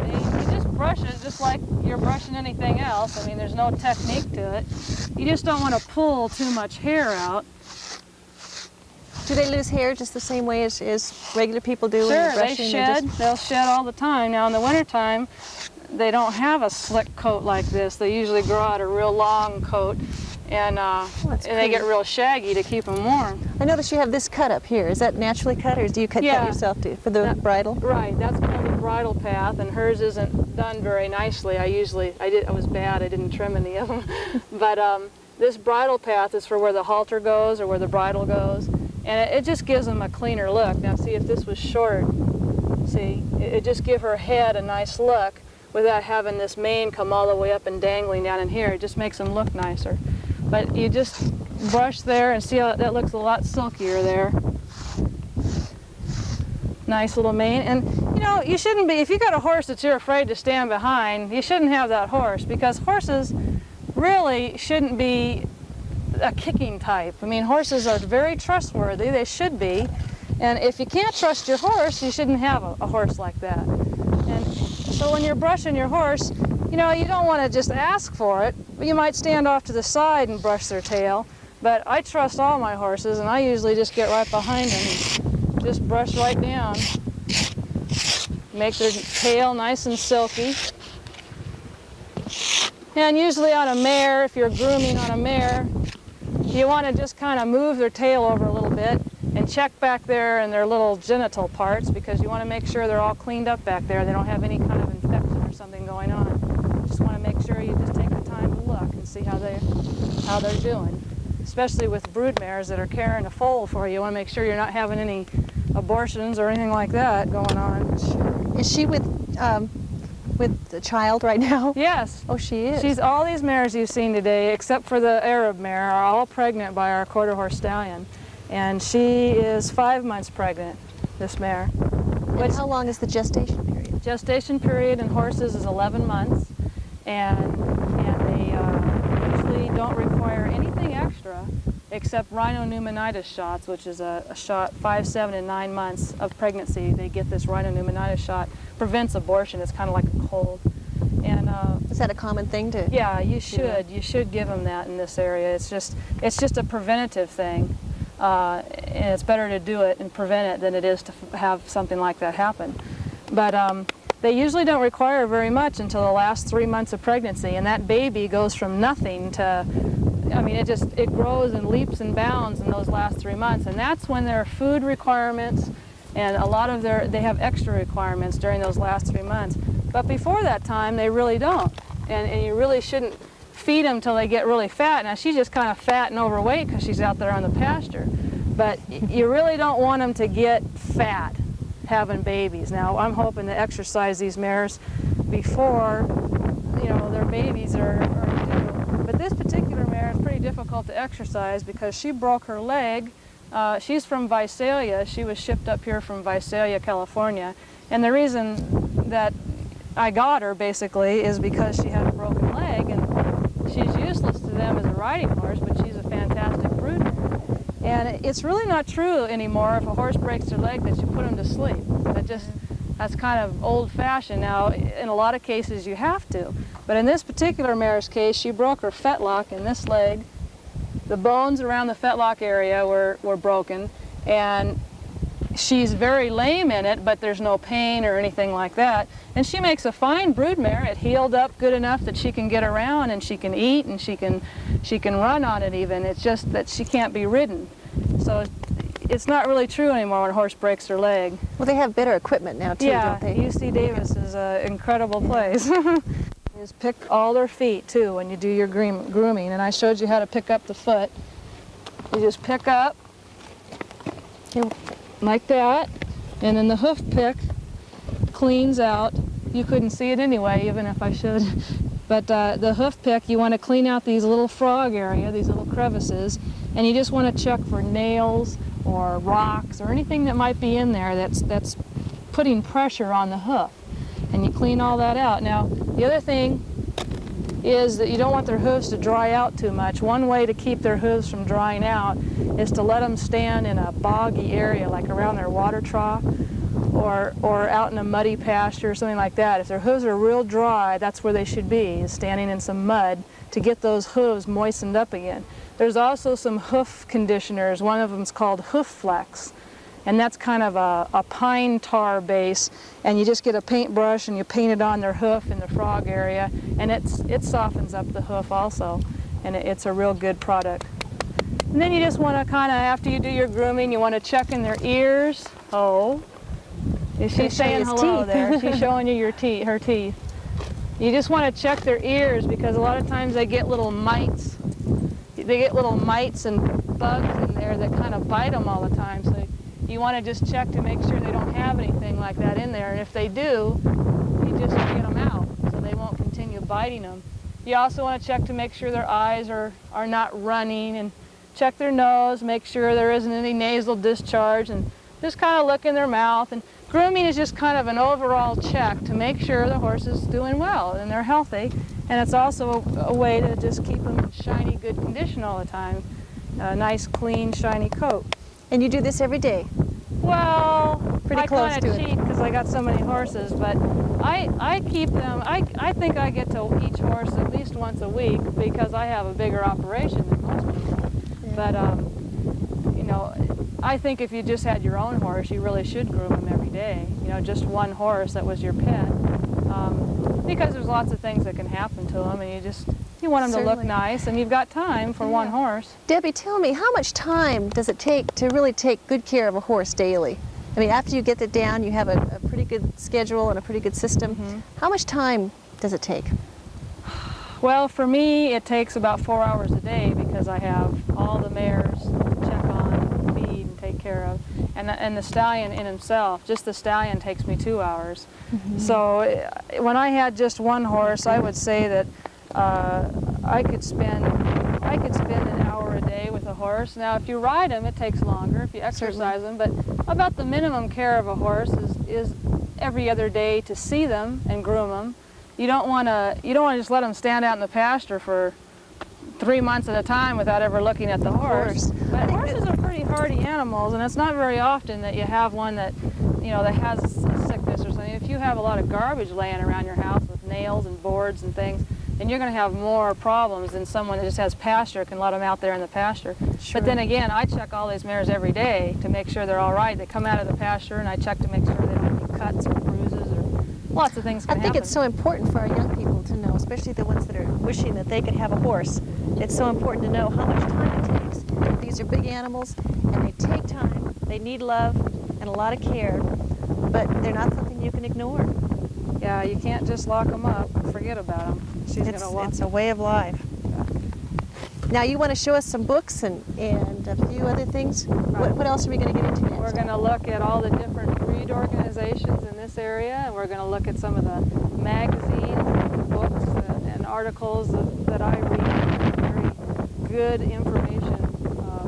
You just brush it just like you're brushing anything else. I mean, there's no technique to it. You just don't want to pull too much hair out. Do they lose hair just the same way as regular people do? Sure, when you're they brushing? shed. They'll shed all the time. Now in the wintertime, they don't have a slick coat like this. They usually grow out a real long coat, and they get real shaggy to keep them warm. I notice you have this cut up here. Is that naturally cut, or do you cut that yourself for the bridle? Right, that's called the bridle path, and hers isn't done very nicely. I was bad, I didn't trim any of them. But this bridle path is for where the halter goes or where the bridle goes, and it just gives them a cleaner look. Now see, if this was short, see, it just give her head a nice look without having this mane come all the way up and dangling down in here. It just makes them look nicer. But you just brush there and see how that looks a lot silkier there. Nice little mane. And you know, you shouldn't be, if you got a horse that you're afraid to stand behind, you shouldn't have that horse, because horses really shouldn't be a kicking type. I mean, horses are very trustworthy, they should be. And if you can't trust your horse, you shouldn't have a horse like that. And so when you're brushing your horse, you know, you don't want to just ask for it, but you might stand off to the side and brush their tail. But I trust all my horses, and I usually just get right behind them and just brush right down. Make their tail nice and silky. And usually on a mare, if you're grooming on a mare, you want to just kind of move their tail over a little bit and check back there in their little genital parts, because you want to make sure they're all cleaned up back there. They don't have any kind of infection or something going on. You just want to make sure you just take the time to look and see how they're doing. Especially with brood mares that are carrying a foal for you. You want to make sure you're not having any abortions or anything like that going on. Is she with the child right now? Yes. Oh, she is. All these mares you've seen today, except for the Arab mare, are all pregnant by our quarter horse stallion. And she is 5 months pregnant, this mare. And how long is the gestation period? Gestation period in horses is 11 months, and they usually don't require anything extra except rhinopneumonitis shots, which is a shot 5, 7, and 9 months of pregnancy. They get this rhinopneumonitis shot. Prevents abortion. It's kind of like a cold. And Is that a common thing to? yeah, you should. You should give them that in this area. It's just a preventative thing, and it's better to do it and prevent it than it is to have something like that happen. But they usually don't require very much until the last 3 months of pregnancy, and that baby goes from nothing to, I mean, it grows and leaps and bounds in those last 3 months, and that's when their food requirements and a lot of they have extra requirements during those last 3 months. But before that time, they really don't, and you really shouldn't feed them till they get really fat. Now she's just kind of fat and overweight because she's out there on the pasture, but you really don't want them to get fat having babies. Now I'm hoping to exercise these mares before, you know, their babies are due. But this particular mare is pretty difficult to exercise because she broke her leg. She's from Visalia. She was shipped up here from Visalia, California. And the reason that I got her basically is because she had a broken leg, and she's useless to them as a riding horse, but she's a fantastic brood mare. And it's really not true anymore if a horse breaks their leg that you put them to sleep. That's kind of old-fashioned. Now, in a lot of cases you have to, but in this particular mare's case, she broke her fetlock in this leg. The bones around the fetlock area were broken, and she's very lame in it, but there's no pain or anything like that. And she makes a fine brood mare. It healed up good enough that she can get around and she can eat and she can run on it even. It's just that she can't be ridden. So it's not really true anymore when a horse breaks her leg. Well, they have better equipment now too, don't they? Yeah, UC Davis is an incredible place. You just pick all their feet too when you do your grooming, and I showed you how to pick up the foot. You just pick up like that, and then the hoof pick cleans out. You couldn't see it anyway, even if I should. But the hoof pick, you want to clean out these little frog area, these little crevices, and you just want to check for nails or rocks or anything that might be in there that's putting pressure on the hoof. And you clean all that out. Now, the other thing is that you don't want their hooves to dry out too much. One way to keep their hooves from drying out is to let them stand in a boggy area, like around their water trough, or out in a muddy pasture or something like that. If their hooves are real dry, that's where they should be, is standing in some mud to get those hooves moistened up again. There's also some hoof conditioners. One of them is called Hoof Flex, and that's kind of a pine tar base, and you just get a paintbrush and you paint it on their hoof in the frog area, and it softens up the hoof also, and it's a real good product. And then you just want to kind of, after you do your grooming, you want to check in their ears. Oh, she's saying hello there. She's showing you her teeth. You just want to check their ears because a lot of times they get little mites. They get little mites and bugs in there that kind of bite them all the time. So you want to just check to make sure they don't have anything like that in there. And if they do, you just get them out so they won't continue biting them. You also want to check to make sure their eyes are not running, and check their nose, make sure there isn't any nasal discharge, and just kind of look in their mouth. And grooming is just kind of an overall check to make sure the horse is doing well and they're healthy. And it's also a way to just keep them in shiny, good condition all the time. A nice, clean, shiny coat. And you do this every day? Well, pretty close to it. I kind of cheat because I got so many horses, but I keep them, I think I get to each horse at least once a week because I have a bigger operation than most people. Yeah. But, you know, I think if you just had your own horse, you really should groom him every day. You know, just one horse that was your pet. Because there's lots of things that can happen to them, and you want them to look nice, and you've got time for one horse. Debbie, tell me, how much time does it take to really take good care of a horse daily? I mean, after you get it down, you have a pretty good schedule and a pretty good system. Mm-hmm. How much time does it take? Well, for me, it takes about 4 hours a day because I have all the mares to check on, feed, and take care of. And the stallion in himself, just the stallion takes me 2 hours. Mm-hmm. So when I had just one horse, I would say that I could spend an hour a day with a horse. Now, if you ride him, it takes longer. If you exercise them, but about the minimum care of a horse is every other day to see them and groom them. You don't want to just let them stand out in the pasture for 3 months at a time without ever looking at the horse. But horses are pretty hardy animals, and it's not very often that you have one that, you know, that has a sickness or something. If you have a lot of garbage laying around your house with nails and boards and things, and you're going to have more problems than someone that just has pasture, can let them out there in the pasture. Sure. But then again, I check all these mares every day to make sure they're all right. They come out of the pasture, and I check to make sure they don't have any cuts or bruises or lots of things can I think happen. it's so important for our young people to know, especially the ones that are wishing that they could have a horse. It's so important to know how much time it takes. These are big animals, and they take time. They need love and a lot of care, but they're not something you can ignore. Yeah, you can't just lock them up and forget about them. She's going to walk. It's a way of life. Now you want to show us some books and a few other things. Right. What else are we going to get into next? We're going to look at all the different breed organizations in this area, and we're going to look at some of the magazines, books, and articles that I read. Very good information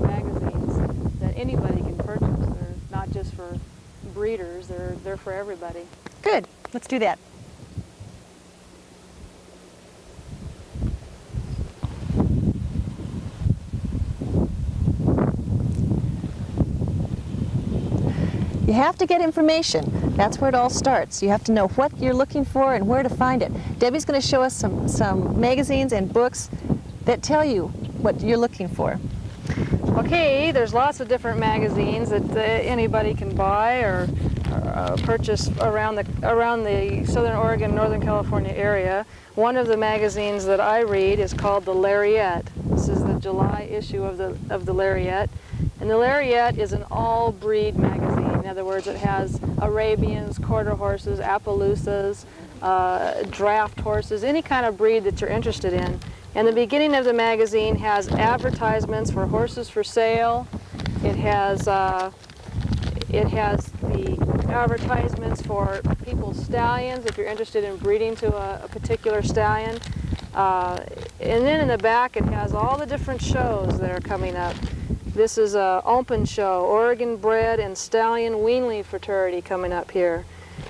magazines that anybody can purchase. They're not just for breeders, they're for everybody. Good. Let's do that. You have to get information. That's where it all starts. You have to know what you're looking for and where to find it. Debbie's going to show us some magazines and books that tell you what you're looking for. Okay, there's lots of different magazines that anybody can buy or purchase around the Southern Oregon, Northern California area. One of the magazines that I read is called the Lariat. This is the July issue of the Lariat. And the Lariat is an all-breed magazine. In other words, it has Arabians, quarter horses, Appaloosas, draft horses, any kind of breed that you're interested in. And the beginning of the magazine has advertisements for horses for sale. It has the advertisements for people's stallions, if you're interested in breeding to a particular stallion. And then in the back it has all the different shows that are coming up. This is an open show, Oregon Bred and Stallion Weanling Fraternity coming up here.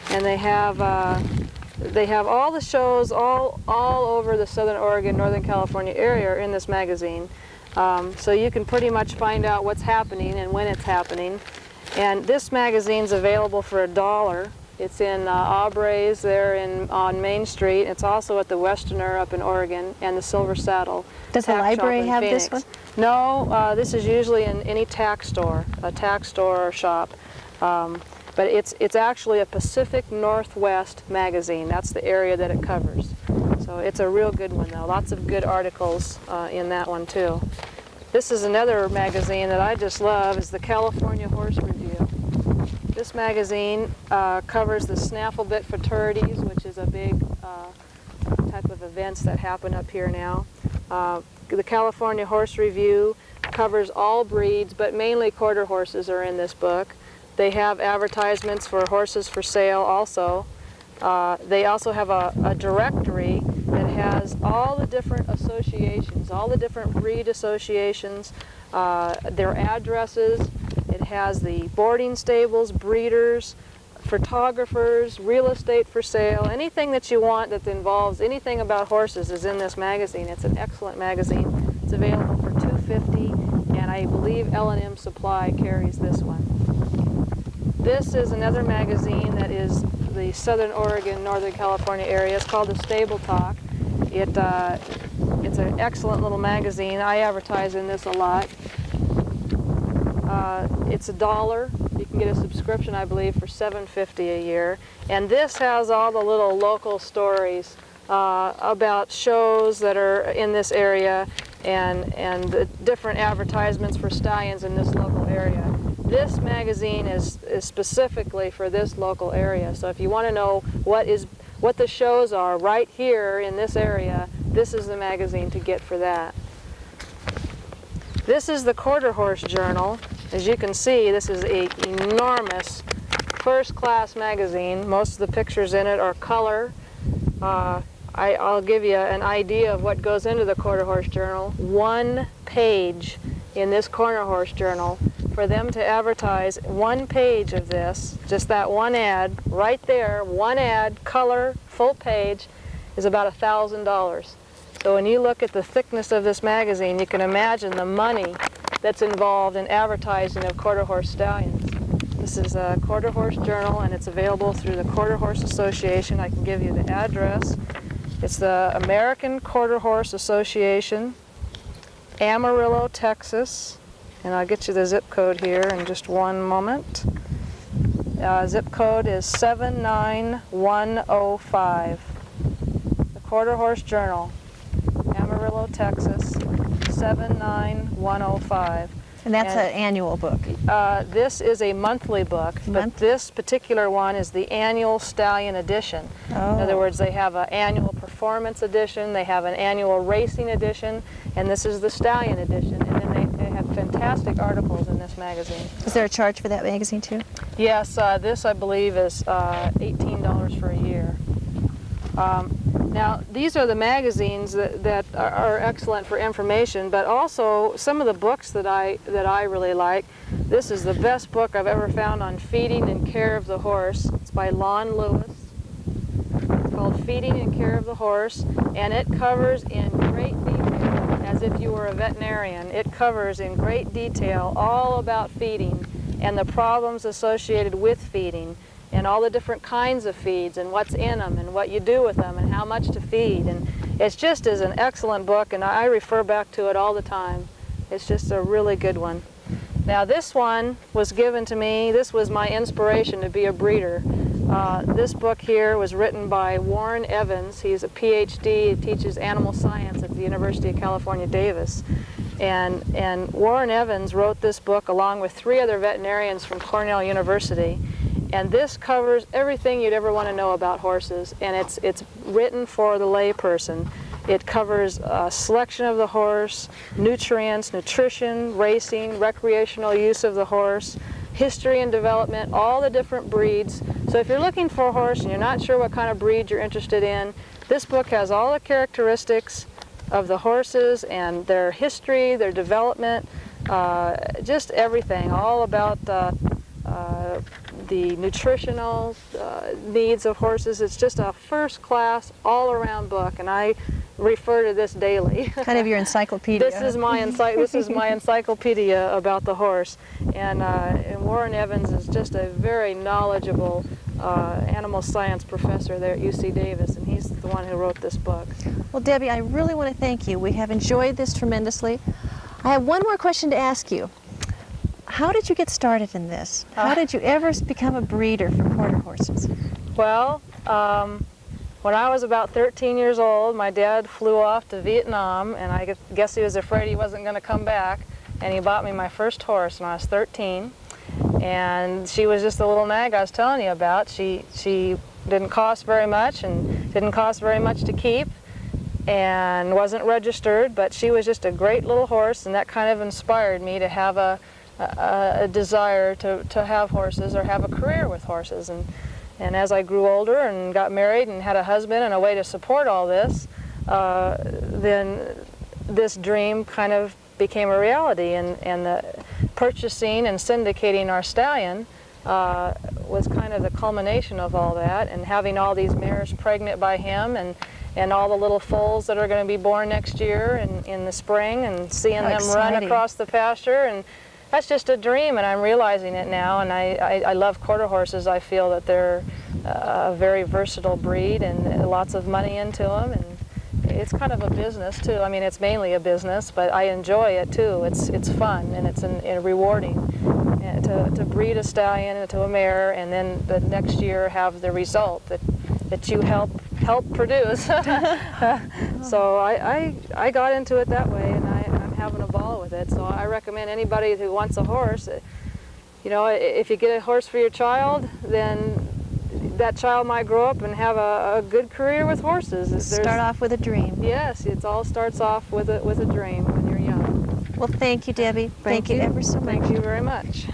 And they have all the shows all over the Southern Oregon, Northern California area in this magazine. So you can pretty much find out what's happening and when it's happening. And this magazine's available for $1. It's in Aubreys there on Main Street. It's also at the Westerner up in Oregon and the Silver Saddle. Does the tack library shop in have Phoenix. this one? No, this is usually in any tack store, a tack store or shop. But it's actually a Pacific Northwest magazine. That's the area that it covers. So it's a real good one though. Lots of good articles in that one too. This is another magazine that I just love, is the California Horse Review. This magazine covers the snaffle-bit fraternities, which is a big type of events that happen up here now. The California Horse Review covers all breeds, but mainly quarter horses are in this book. They have advertisements for horses for sale also. They also have a directory that has all the different associations, all the different breed associations, their addresses. It has the boarding stables, breeders, photographers, real estate for sale. Anything that you want that involves anything about horses is in this magazine. It's an excellent magazine. It's available for $2.50, and I believe L&M Supply carries this one. This is another magazine that is the Southern Oregon, Northern California area. It's called the Stable Talk. It's an excellent little magazine. I advertise in this a lot. It's $1. You can get a subscription, I believe, for $7.50 a year. And this has all the little local stories about shows that are in this area and the different advertisements for stallions in this local area. This magazine is specifically for this local area. So if you want to know what the shows are right here in this area, this is the magazine to get for that. This is the Quarter Horse Journal. As you can see, this is an enormous first-class magazine. Most of the pictures in it are color. I'll give you an idea of what goes into the Quarter Horse Journal. One page in this Quarter Horse Journal, for them to advertise one page of this, just that one ad, right there, one ad, color, full page, is about $1,000. So when you look at the thickness of this magazine, you can imagine the money that's involved in advertising of quarter horse stallions. This is a Quarter Horse Journal, and it's available through the Quarter Horse Association. I can give you the address. It's the American Quarter Horse Association, Amarillo, Texas, and I'll get you the zip code here in just one moment. Zip code is 79105. The Quarter Horse Journal, Amarillo, Texas, 79105. And that's an annual book. This is a monthly book, but this particular one is the annual Stallion edition. Oh. In other words, they have an annual performance edition, they have an annual racing edition, and this is the Stallion edition. And then they have fantastic articles in this magazine. Is there a charge for that magazine too? Yes, this I believe is $18 for a year. Now, these are the magazines that are excellent for information, but also some of the books that I really like. This is the best book I've ever found on feeding and care of the horse. It's by Lon Lewis. It's called Feeding and Care of the Horse, and it covers in great detail, as if you were a veterinarian, it covers in great detail all about feeding and the problems associated with feeding, and all the different kinds of feeds and what's in them and what you do with them and how much to feed. And it's just is an excellent book, and I refer back to it all the time. It's just a really good one. Now this one was given to me, this was my inspiration to be a breeder. This book here was written by Warren Evans. He's a PhD, he teaches animal science at the University of California, Davis. And Warren Evans wrote this book along with 3 other veterinarians from Cornell University. And this covers everything you'd ever want to know about horses, and it's written for the layperson. It covers selection of the horse, nutrients, nutrition, racing, recreational use of the horse, history and development, all the different breeds. So if you're looking for a horse and you're not sure what kind of breed you're interested in, this book has all the characteristics of the horses and their history, their development, just everything, all about the nutritional needs of horses. It's just a first-class, all-around book, and I refer to this daily. Kind of your encyclopedia. This is my encyclopedia about the horse, and Warren Evans is just a very knowledgeable animal science professor there at UC Davis, and he's the one who wrote this book. Well, Debbie, I really want to thank you. We have enjoyed this tremendously. I have one more question to ask you. How did you get started in this? How did you ever become a breeder for quarter horses? Well, when I was about 13 years old, my dad flew off to Vietnam, and I guess he was afraid he wasn't going to come back, and he bought me my first horse when I was 13. And she was just the little nag I was telling you about. She didn't cost very much and didn't cost very much to keep and wasn't registered, but she was just a great little horse, and that kind of inspired me to have a desire to have horses or have a career with horses. And as I grew older and got married and had a husband and a way to support all this, then this dream kind of became a reality, and the purchasing and syndicating our stallion was kind of the culmination of all that, and having all these mares pregnant by him and all the little foals that are going to be born next year and in the spring, and seeing them run across the pasture. And that's just a dream, and I'm realizing it now, and I love quarter horses. I feel that they're a very versatile breed and lots of money into them, and it's kind of a business too. I mean, it's mainly a business, but I enjoy it too. It's fun, and it's rewarding to breed a stallion into a mare, and then the next year have the result that you help produce. So I got into it that way, and I'm having a ball with it. So I recommend anybody who wants a horse, you know, if you get a horse for your child, then that child might grow up and have a good career with horses. Start off with a dream. Yes, it all starts off with a dream when you're young. Well, thank you, Debbie. Thank you ever so much. Thank you very much.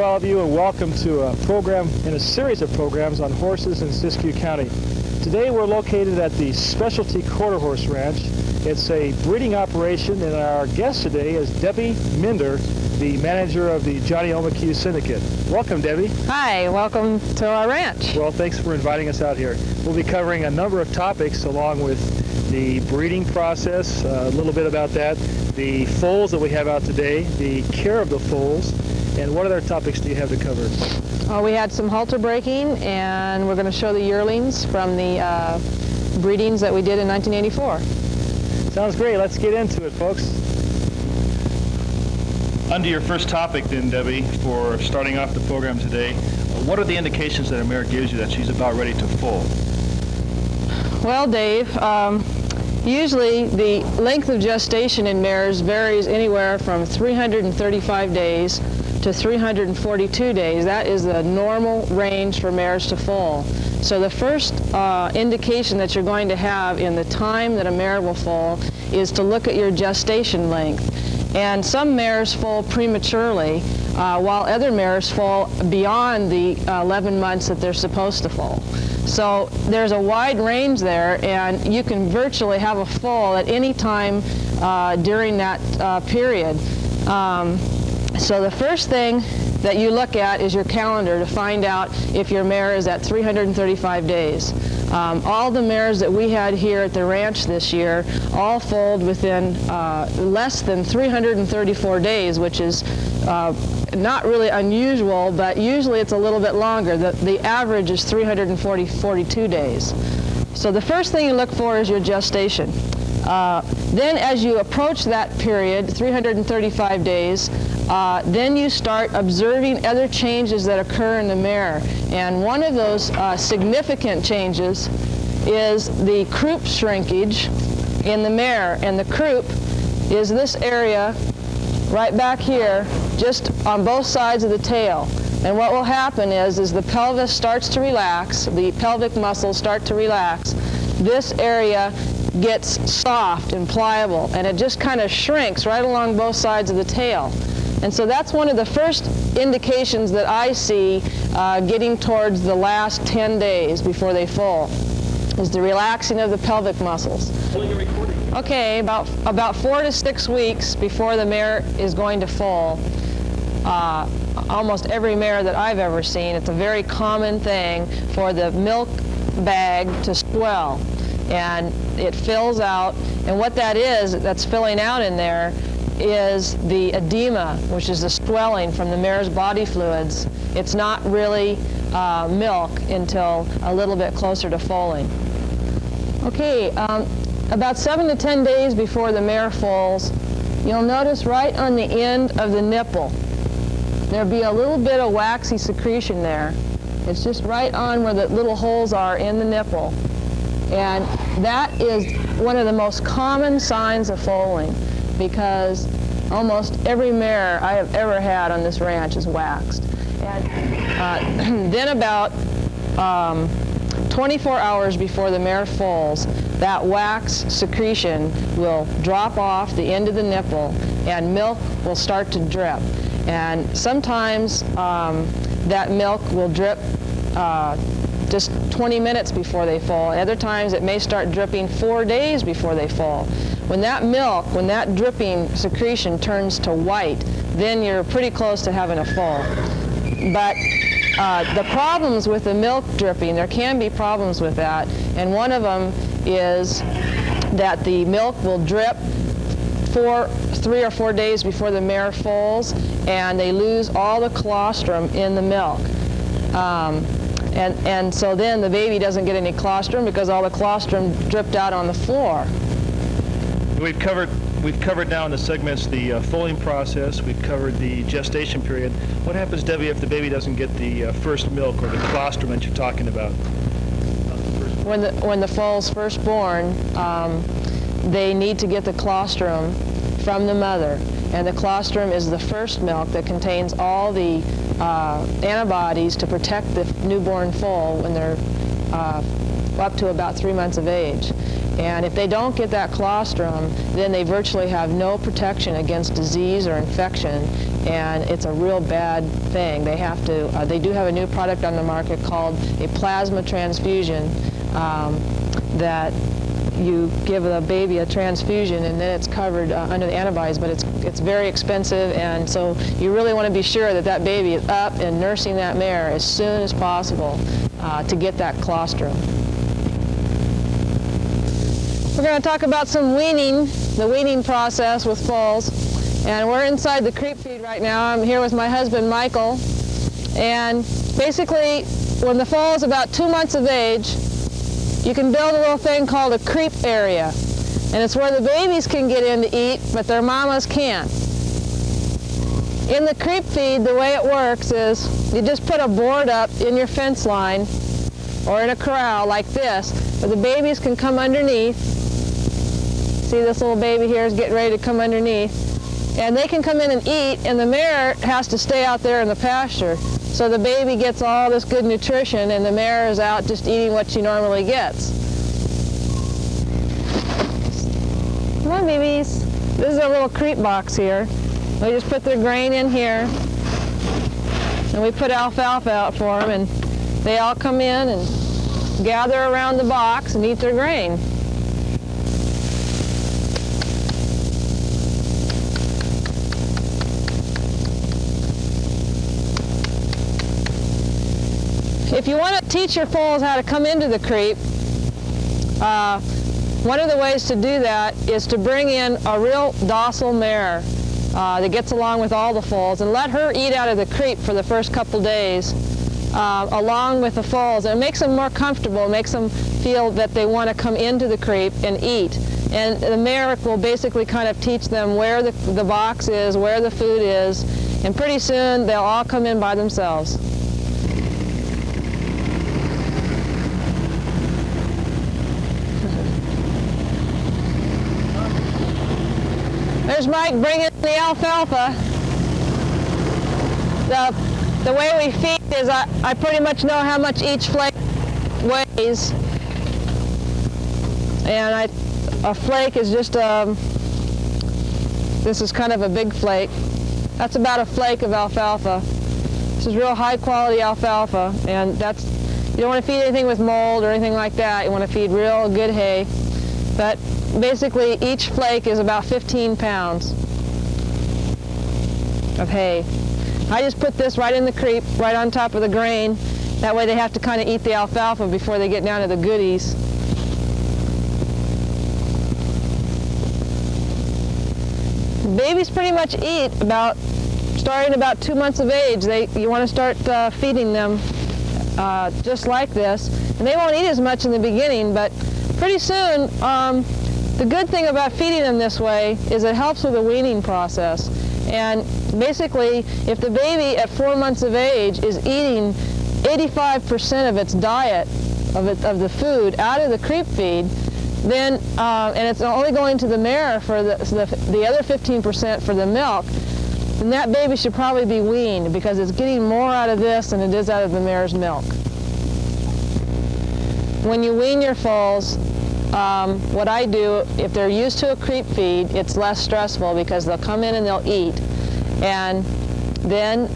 to all of you and welcome to a program in a series of programs on horses in Siskiyou County. Today we're located at the Specialty Quarter Horse Ranch. It's a breeding operation and our guest today is Debbie Minder, the manager of the Johnny McHugh Syndicate. Welcome, Debbie. Hi, welcome to our ranch. Well, thanks for inviting us out here. We'll be covering a number of topics along with the breeding process, a little bit about that, the foals that we have out today, the care of the foals, and what other topics do you have to cover? We had some halter breaking, and we're going to show the yearlings from the breedings that we did in 1984. Sounds great. Let's get into it, folks. Under your first topic then, Debbie, for starting off the program today, what are the indications that a mare gives you that she's about ready to foal? Well, Dave, usually the length of gestation in mares varies anywhere from 335 days to 342 days. That is the normal range for mares to foal. So the first indication that you're going to have in the time that a mare will foal is to look at your gestation length. And some mares foal prematurely, while other mares foal beyond the 11 months that they're supposed to foal. So there's a wide range there, and you can virtually have a foal at any time during that period. So the first thing that you look at is your calendar to find out if your mare is at 335 days. All the mares that we had here at the ranch this year all foaled within less than 334 days, which is not really unusual, but usually it's a little bit longer. The average is 342 days. So the first thing you look for is your gestation. Then as you approach that period, 335 days, then you start observing other changes that occur in the mare. And one of those significant changes is the croup shrinkage in the mare. And the croup is this area right back here, just on both sides of the tail. And what will happen is the pelvis starts to relax, the pelvic muscles start to relax. This area gets soft and pliable, and it just kind of shrinks right along both sides of the tail. And so that's one of the first indications that I see getting towards the last 10 days before they foal, is the relaxing of the pelvic muscles. Okay, about 4 to 6 weeks before the mare is going to foal, almost every mare that I've ever seen, it's a very common thing for the milk bag to swell. And it fills out, and what that is that's filling out in there is the edema, which is the swelling from the mare's body fluids. It's not really milk until a little bit closer to foaling. Okay, about 7 to 10 days before the mare foals, you'll notice right on the end of the nipple, there'll be a little bit of waxy secretion there. It's just right on where the little holes are in the nipple. And that is one of the most common signs of foaling, because almost every mare I have ever had on this ranch is waxed. And then about 24 hours before the mare foals, that wax secretion will drop off the end of the nipple and milk will start to drip. And sometimes that milk will drip just 20 minutes before they foal. Other times it may start dripping 4 days before they foal. When that milk, when that dripping secretion turns to white, then you're pretty close to having a foal. But the problems with the milk dripping, there can be problems with that, and one of them is that the milk will drip 3 or 4 days before the mare foals, and they lose all the colostrum in the milk. And so then the baby doesn't get any colostrum because all the colostrum dripped out on the floor. We've covered now in the segments the foaling process. We've covered the gestation period. What happens, Debbie, if the baby doesn't get the first milk or the colostrum that you're talking about? When the foal's first born, they need to get the colostrum from the mother. And the colostrum is the first milk that contains all the antibodies to protect the newborn foal when they're up to about 3 months of age. And if they don't get that colostrum, then they virtually have no protection against disease or infection, and it's a real bad thing. They have to, they do have a new product on the market called a plasma transfusion that you give the baby a transfusion and then it's covered under the antibodies, but it's very expensive, and so you really want to be sure that that baby is up and nursing that mare as soon as possible to get that colostrum. We're going to talk about some weaning, the weaning process with foals, and we're inside the creep feed right now. I'm here with my husband Michael, and basically when the foal is about 2 months of age, you can build a little thing called a creep area, and it's where the babies can get in to eat, but their mamas can't. In the creep feed, the way it works is you just put a board up in your fence line or in a corral like this, where the babies can come underneath. See, this little baby here is getting ready to come underneath, and they can come in and eat, and the mare has to stay out there in the pasture. So the baby gets all this good nutrition, and the mare is out just eating what she normally gets. Come on, babies. This is a little creep box here. We just put their grain in here, and we put alfalfa out for them, and they all come in and gather around the box and eat their grain. If you want to teach your foals how to come into the creep, one of the ways to do that is to bring in a real docile mare that gets along with all the foals and let her eat out of the creep for the first couple days along with the foals. And it makes them more comfortable, makes them feel that they want to come into the creep and eat. And the mare will basically kind of teach them where the box is, where the food is, and pretty soon they'll all come in by themselves. There's Mike bringing the alfalfa. The way we feed is I pretty much know how much each flake weighs. And a flake is just this is kind of a big flake. That's about a flake of alfalfa. This is real high quality alfalfa, and you don't want to feed anything with mold or anything like that. You want to feed real good hay. But basically, each flake is about 15 pounds of hay. I just put this right in the creep, right on top of the grain. That way they have to kind of eat the alfalfa before they get down to the goodies. Babies pretty much eat starting about 2 months of age. You want to start feeding them just like this. And they won't eat as much in the beginning, but pretty soon, the good thing about feeding them this way is it helps with the weaning process. And basically, if the baby at 4 months of age is eating 85% of its diet, of the food, out of the creep feed, then, and it's only going to the mare for the other 15% for the milk, then that baby should probably be weaned because it's getting more out of this than it is out of the mare's milk. When you wean your foals, what I do, if they're used to a creep feed, it's less stressful because they'll come in and they'll eat. And then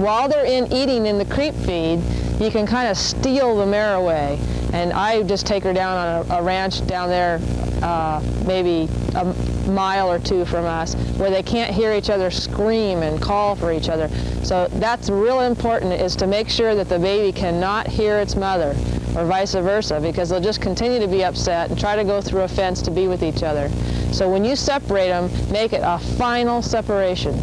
while they're eating in the creep feed, you can kind of steal the mare away. And I just take her down on a ranch down there, maybe a mile or two from us, where they can't hear each other scream and call for each other. So that's real important, is to make sure that the baby cannot hear its mother, or vice versa, because they'll just continue to be upset and try to go through a fence to be with each other. So when you separate them, make it a final separation.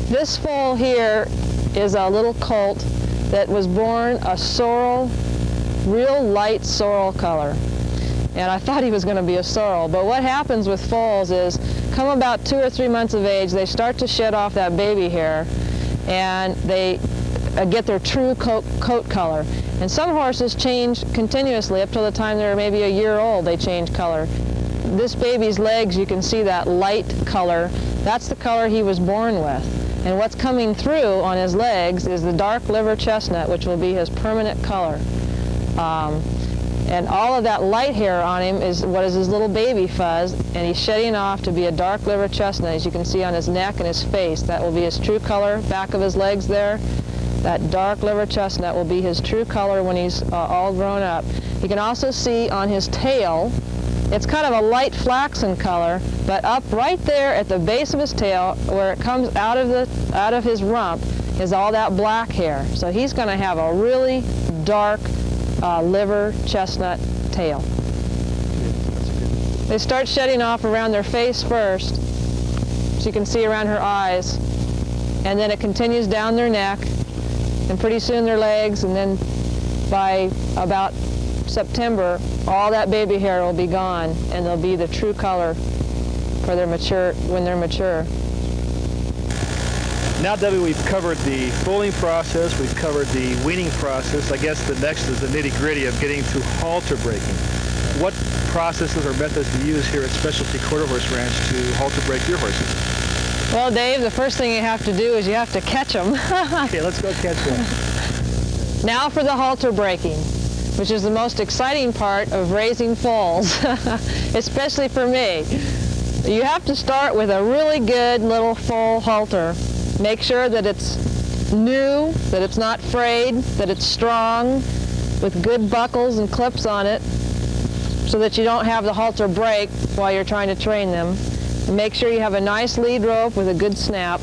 This foal here is a little colt that was born a sorrel, real light sorrel color. And I thought he was going to be a sorrel, but what happens with foals is, come about 2 or 3 months of age, they start to shed off that baby hair, and they get their true coat color. And some horses change continuously up till the time they're maybe a year old, they change color. This baby's legs, you can see that light color. That's the color he was born with. And what's coming through on his legs is the dark liver chestnut, which will be his permanent color. And all of that light hair on him is what is his little baby fuzz, and he's shedding off to be a dark liver chestnut, as you can see on his neck and his face. That will be his true color. Back of his legs there, that dark liver chestnut will be his true color when he's all grown up. You can also see on his tail, it's kind of a light flaxen color, but up right there at the base of his tail, where it comes out of his rump, is all that black hair. So he's going to have a really dark liver chestnut tail. They start shedding off around their face first, so you can see around her eyes, and then it continues down their neck, and pretty soon their legs, and then by about September, all that baby hair will be gone, and they'll be the true color for their when they're mature. Now, Debbie, we've covered the foaling process, we've covered the weaning process. I guess the next is the nitty-gritty of getting to halter breaking. What processes or methods do you use here at Specialty Quarter Horse Ranch to halter break your horses? Well, Dave, the first thing you have to do is you have to catch them. Okay, let's go catch them. Now for the halter breaking, which is the most exciting part of raising foals, especially for me. You have to start with a really good little foal halter. Make sure that it's new, that it's not frayed, that it's strong, with good buckles and clips on it, so that you don't have the halter break while you're trying to train them. And make sure you have a nice lead rope with a good snap.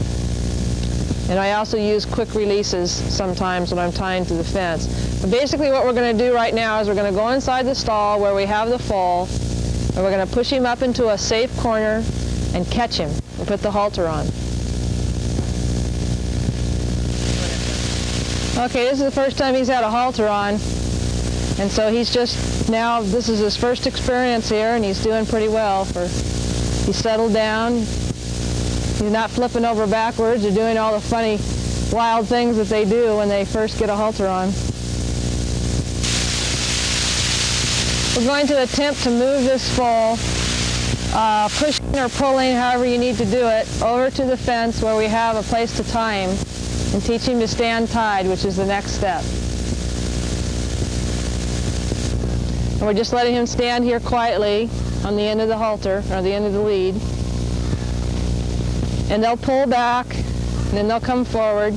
And I also use quick releases sometimes when I'm tying to the fence. But basically what we're going to do right now is we're going to go inside the stall where we have the foal, and we're going to push him up into a safe corner and catch him and put the halter on. Okay, this is the first time he's had a halter on, and so he's just now, this is his first experience here, and he's doing pretty well. He's settled down. He's not flipping over backwards or doing all the funny, wild things that they do when they first get a halter on. We're going to attempt to move this foal, pushing or pulling, however you need to do it, over to the fence where we have a place to tie him, and teach him to stand tied, which is the next step. And we're just letting him stand here quietly on the end of the halter, or the end of the lead. And they'll pull back, and then they'll come forward.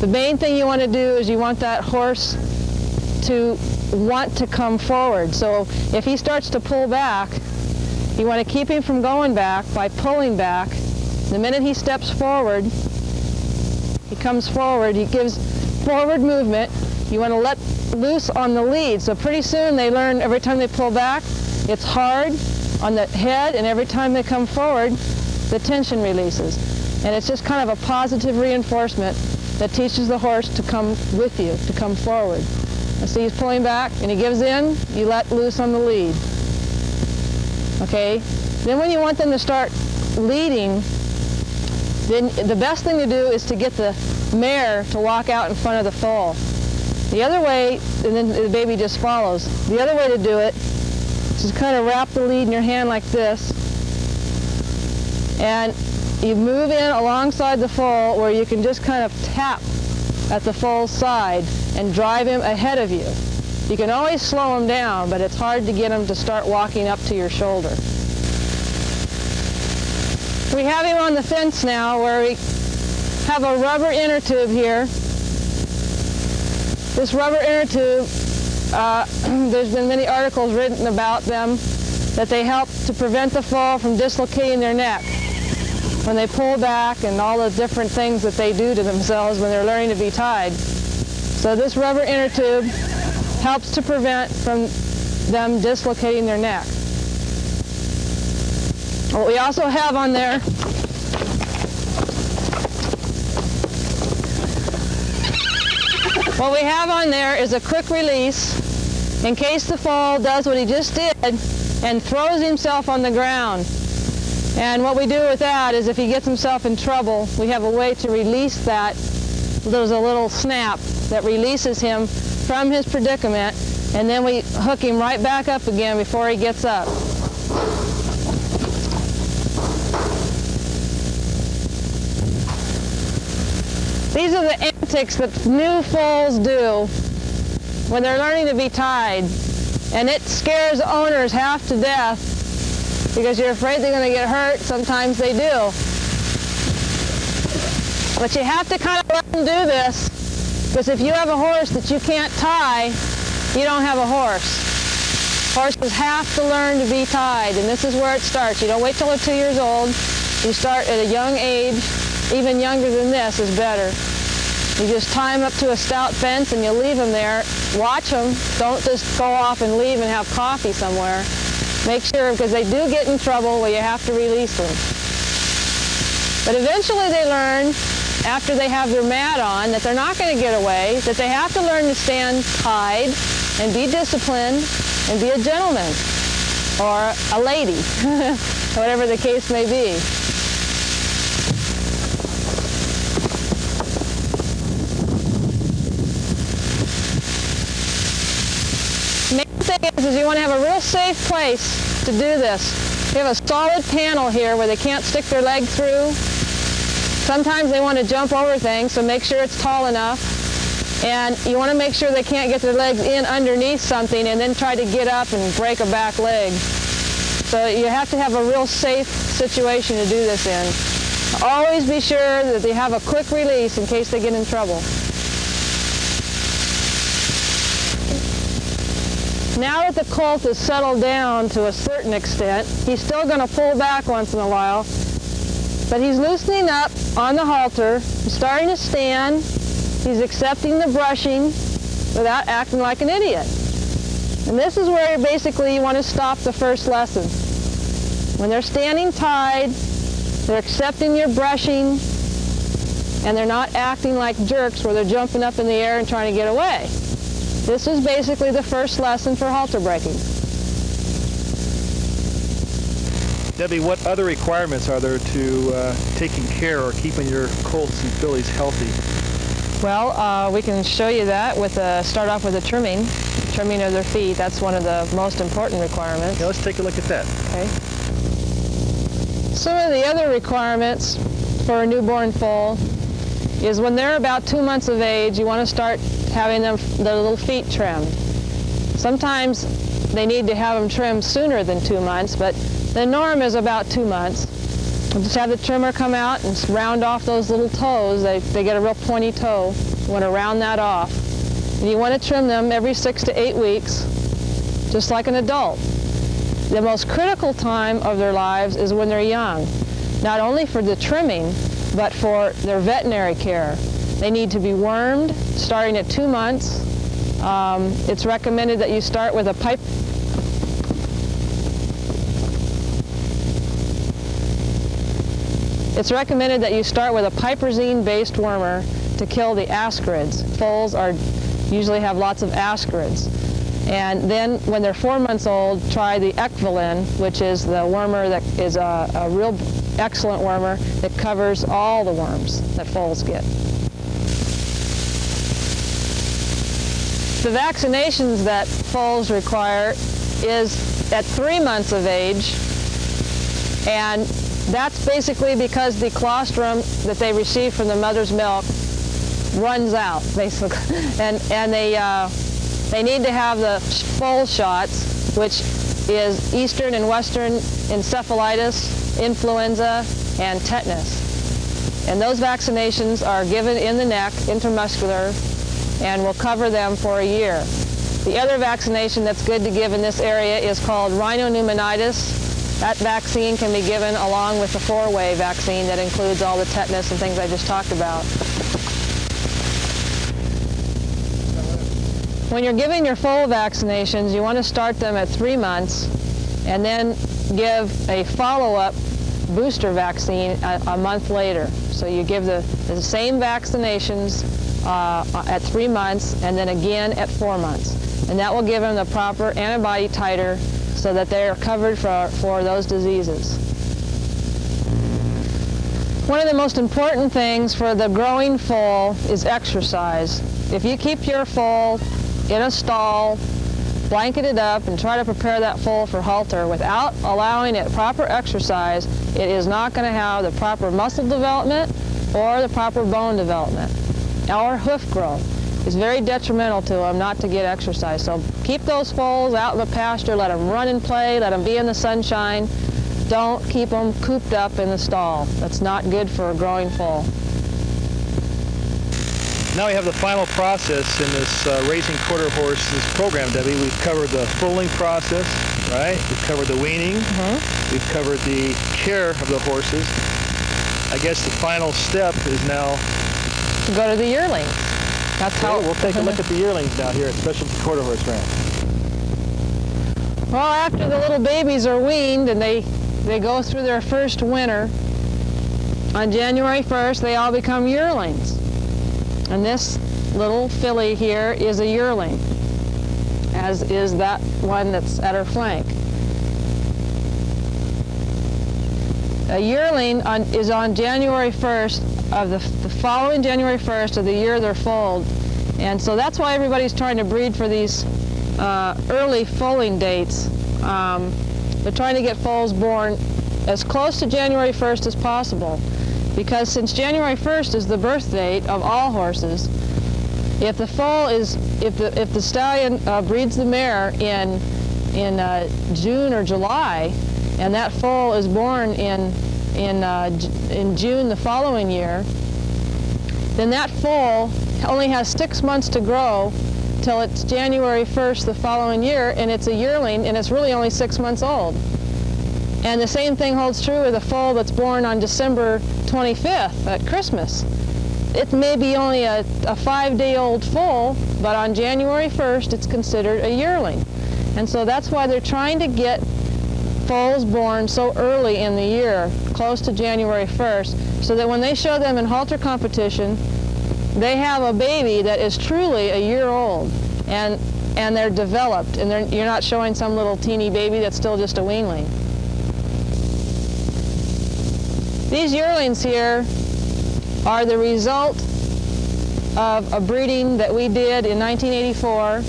The main thing you want to do is you want that horse to want to come forward. So if he starts to pull back, you want to keep him from going back by pulling back. The minute he steps forward, he comes forward, he gives forward movement. You want to let loose on the lead. So pretty soon they learn every time they pull back, it's hard on the head, and every time they come forward, the tension releases. And it's just kind of a positive reinforcement that teaches the horse to come with you, to come forward. And see, he's pulling back, and he gives in, you let loose on the lead. Okay? Then when you want them to start leading, then the best thing to do is to get the mare to walk out in front of the foal. The other way, and then the baby just follows. The other way to do it is to kind of wrap the lead in your hand like this, and you move in alongside the foal where you can just kind of tap at the foal's side and drive him ahead of you. You can always slow him down, but it's hard to get him to start walking up to your shoulder. We have him on the fence now where we have a rubber inner tube here. This rubber inner tube, there's been many articles written about them, that they help to prevent the foal from dislocating their neck when they pull back, and all the different things that they do to themselves when they're learning to be tied. So this rubber inner tube helps to prevent from them dislocating their neck. What we also have on there is a quick release in case the foal does what he just did and throws himself on the ground. And what we do with that is if he gets himself in trouble, we have a way to release that. There's a little snap that releases him from his predicament, and then we hook him right back up again before he gets up. These are the antics that new foals do when they're learning to be tied. And it scares owners half to death because you're afraid they're going to get hurt. Sometimes they do. But you have to kind of let them do this, because if you have a horse that you can't tie, you don't have a horse. Horses have to learn to be tied, and this is where it starts. You don't wait till they're 2 years old. You start at a young age. Even younger than this is better. You just tie them up to a stout fence and you leave them there. Watch them. Don't just go off and leave and have coffee somewhere. Make sure, because they do get in trouble where you have to release them. But eventually they learn, after they have their mat on, that they're not going to get away, that they have to learn to stand tied and be disciplined and be a gentleman or a lady, whatever the case may be. Main thing is you want to have a real safe place to do this. You have a solid panel here where they can't stick their leg through. Sometimes they want to jump over things, so make sure it's tall enough. And you want to make sure they can't get their legs in underneath something and then try to get up and break a back leg. So you have to have a real safe situation to do this in. Always be sure that they have a quick release in case they get in trouble. Now that the colt is settled down to a certain extent, he's still going to pull back once in a while, but he's loosening up on the halter, he's starting to stand, he's accepting the brushing without acting like an idiot. And this is where basically you want to stop the first lesson. When they're standing tied, they're accepting your brushing, and they're not acting like jerks where they're jumping up in the air and trying to get away. This is basically the first lesson for halter breaking. Debbie, what other requirements are there to taking care or keeping your colts and fillies healthy? Well, we can show you that with start off with the trimming of their feet. That's one of the most important requirements. Yeah, let's take a look at that. Okay. Some of the other requirements for a newborn foal is when they're about 2 months of age, you want to start having their little feet trimmed. Sometimes they need to have them trimmed sooner than 2 months, but the norm is about 2 months. We'll just have the trimmer come out and round off those little toes. They get a real pointy toe. You want to round that off. And you want to trim them every 6 to 8 weeks, just like an adult. The most critical time of their lives is when they're young, not only for the trimming, but for their veterinary care. They need to be wormed starting at 2 months. It's recommended that you start with a pipe. It's recommended that you start with a piperazine-based wormer to kill the ascarids. Foals usually have lots of ascarids. And then when they're 4 months old, try the Equilin, which is the wormer that is a real excellent wormer that covers all the worms that foals get. The vaccinations that foals require is at 3 months of age, and that's basically because the colostrum that they receive from the mother's milk runs out, basically. And they need to have the foal shots, which is Eastern and Western encephalitis, influenza, and tetanus. And those vaccinations are given in the neck, intramuscular, and will cover them for a year. The other vaccination that's good to give in this area is called rhinopneumonitis. That vaccine can be given along with the 4-way vaccine that includes all the tetanus and things I just talked about. When you're giving your foal vaccinations, you want to start them at 3 months and then give a follow-up booster vaccine a month later. So you give the same vaccinations at 3 months and then again at 4 months. And that will give them the proper antibody titer so that they are covered for those diseases. One of the most important things for the growing foal is exercise. If you keep your foal in a stall, blanket it up, and try to prepare that foal for halter without allowing it proper exercise, it is not going to have the proper muscle development or the proper bone development or hoof growth. is very detrimental to them not to get exercise. So keep those foals out in the pasture, let them run and play, let them be in the sunshine. Don't keep them cooped up in the stall. That's not good for a growing foal. Now we have the final process in this raising quarter horses program, Debbie. We've covered the foaling process, right? We've covered the weaning. We've covered the care of the horses. I guess the final step is now To go to the yearlings. That's how. we'll take a look at the yearlings now here at Specialty Quarter Horse Ranch. Well, after the little babies are weaned and they go through their first winter, on January 1st they all become yearlings. And this little filly here is a yearling, as is that one that's at her flank. A yearling is on January 1st of the following January 1st of the year they're foaled. And so that's why everybody's trying to breed for these early foaling dates. They're trying to get foals born as close to January 1st as possible, because since January 1st is the birth date of all horses, if the foal is, if the stallion breeds the mare in June or July, and that foal is born in June the following year, then that foal only has 6 months to grow till it's January 1st the following year, and it's a yearling, and it's really only 6 months old. And the same thing holds true with a foal that's born on December 25th at Christmas. It may be only a 5-day-old foal, but on January 1st it's considered a yearling. And so that's why they're trying to get foals born so early in the year, close to January 1st, so that when they show them in halter competition, they have a baby that is truly a year old, and they're developed, and you're not showing some little teeny baby that's still just a weanling. These yearlings here are the result of a breeding that we did in 1984.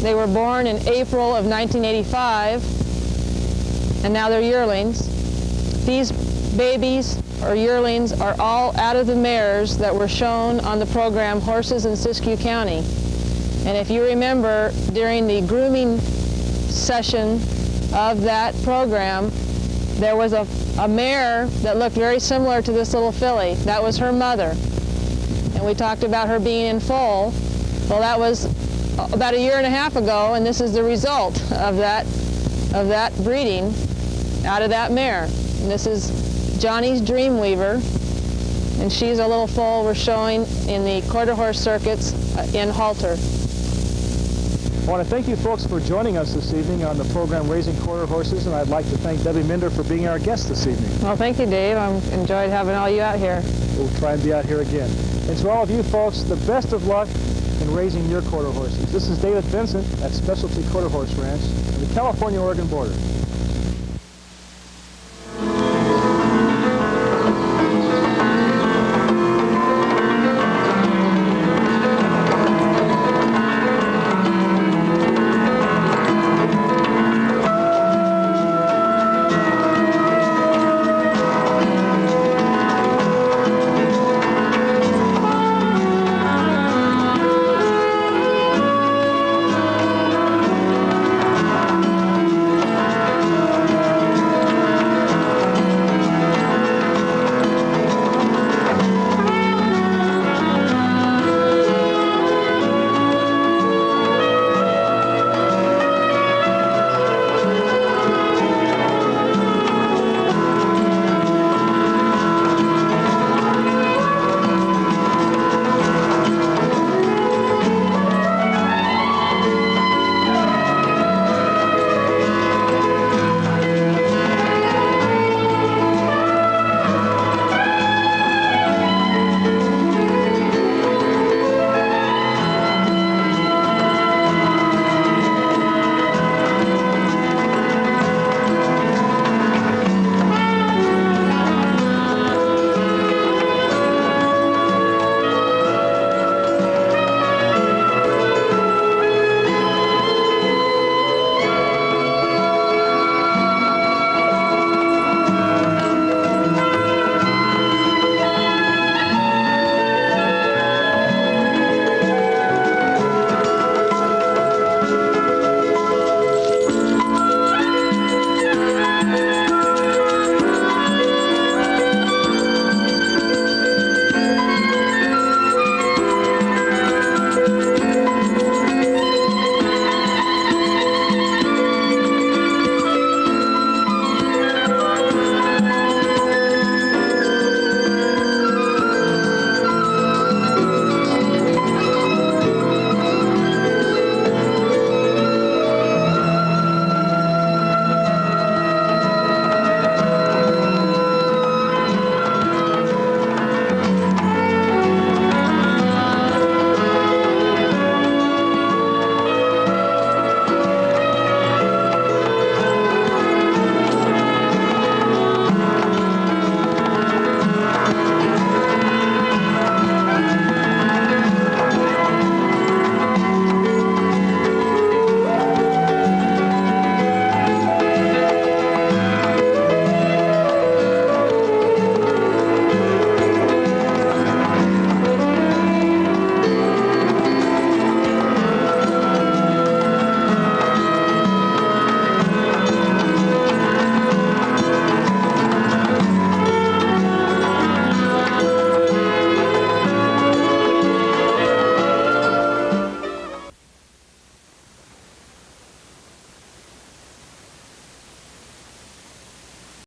They were born in April of 1985, and now they're yearlings. These babies or yearlings are all out of the mares that were shown on the program Horses in Siskiyou County. And if you remember, during the grooming session of that program, there was a mare that looked very similar to this little filly. That was her mother. And we talked about her being in foal. Well, that was about 1.5 years ago, and this is the result of that breeding out of that mare. And this is Johnny's Dreamweaver, and she's a little foal we're showing in the quarter horse circuits in halter. I want to thank you folks for joining us this evening on the program Raising Quarter Horses, and I'd like to thank Debbie Minder for being our guest this evening. Well, thank you, Dave. I've enjoyed having all you out here. We'll try and be out here again. And to all of you folks, the best of luck in raising your quarter horses. This is David Vincent at Specialty Quarter Horse Ranch on the California-Oregon border.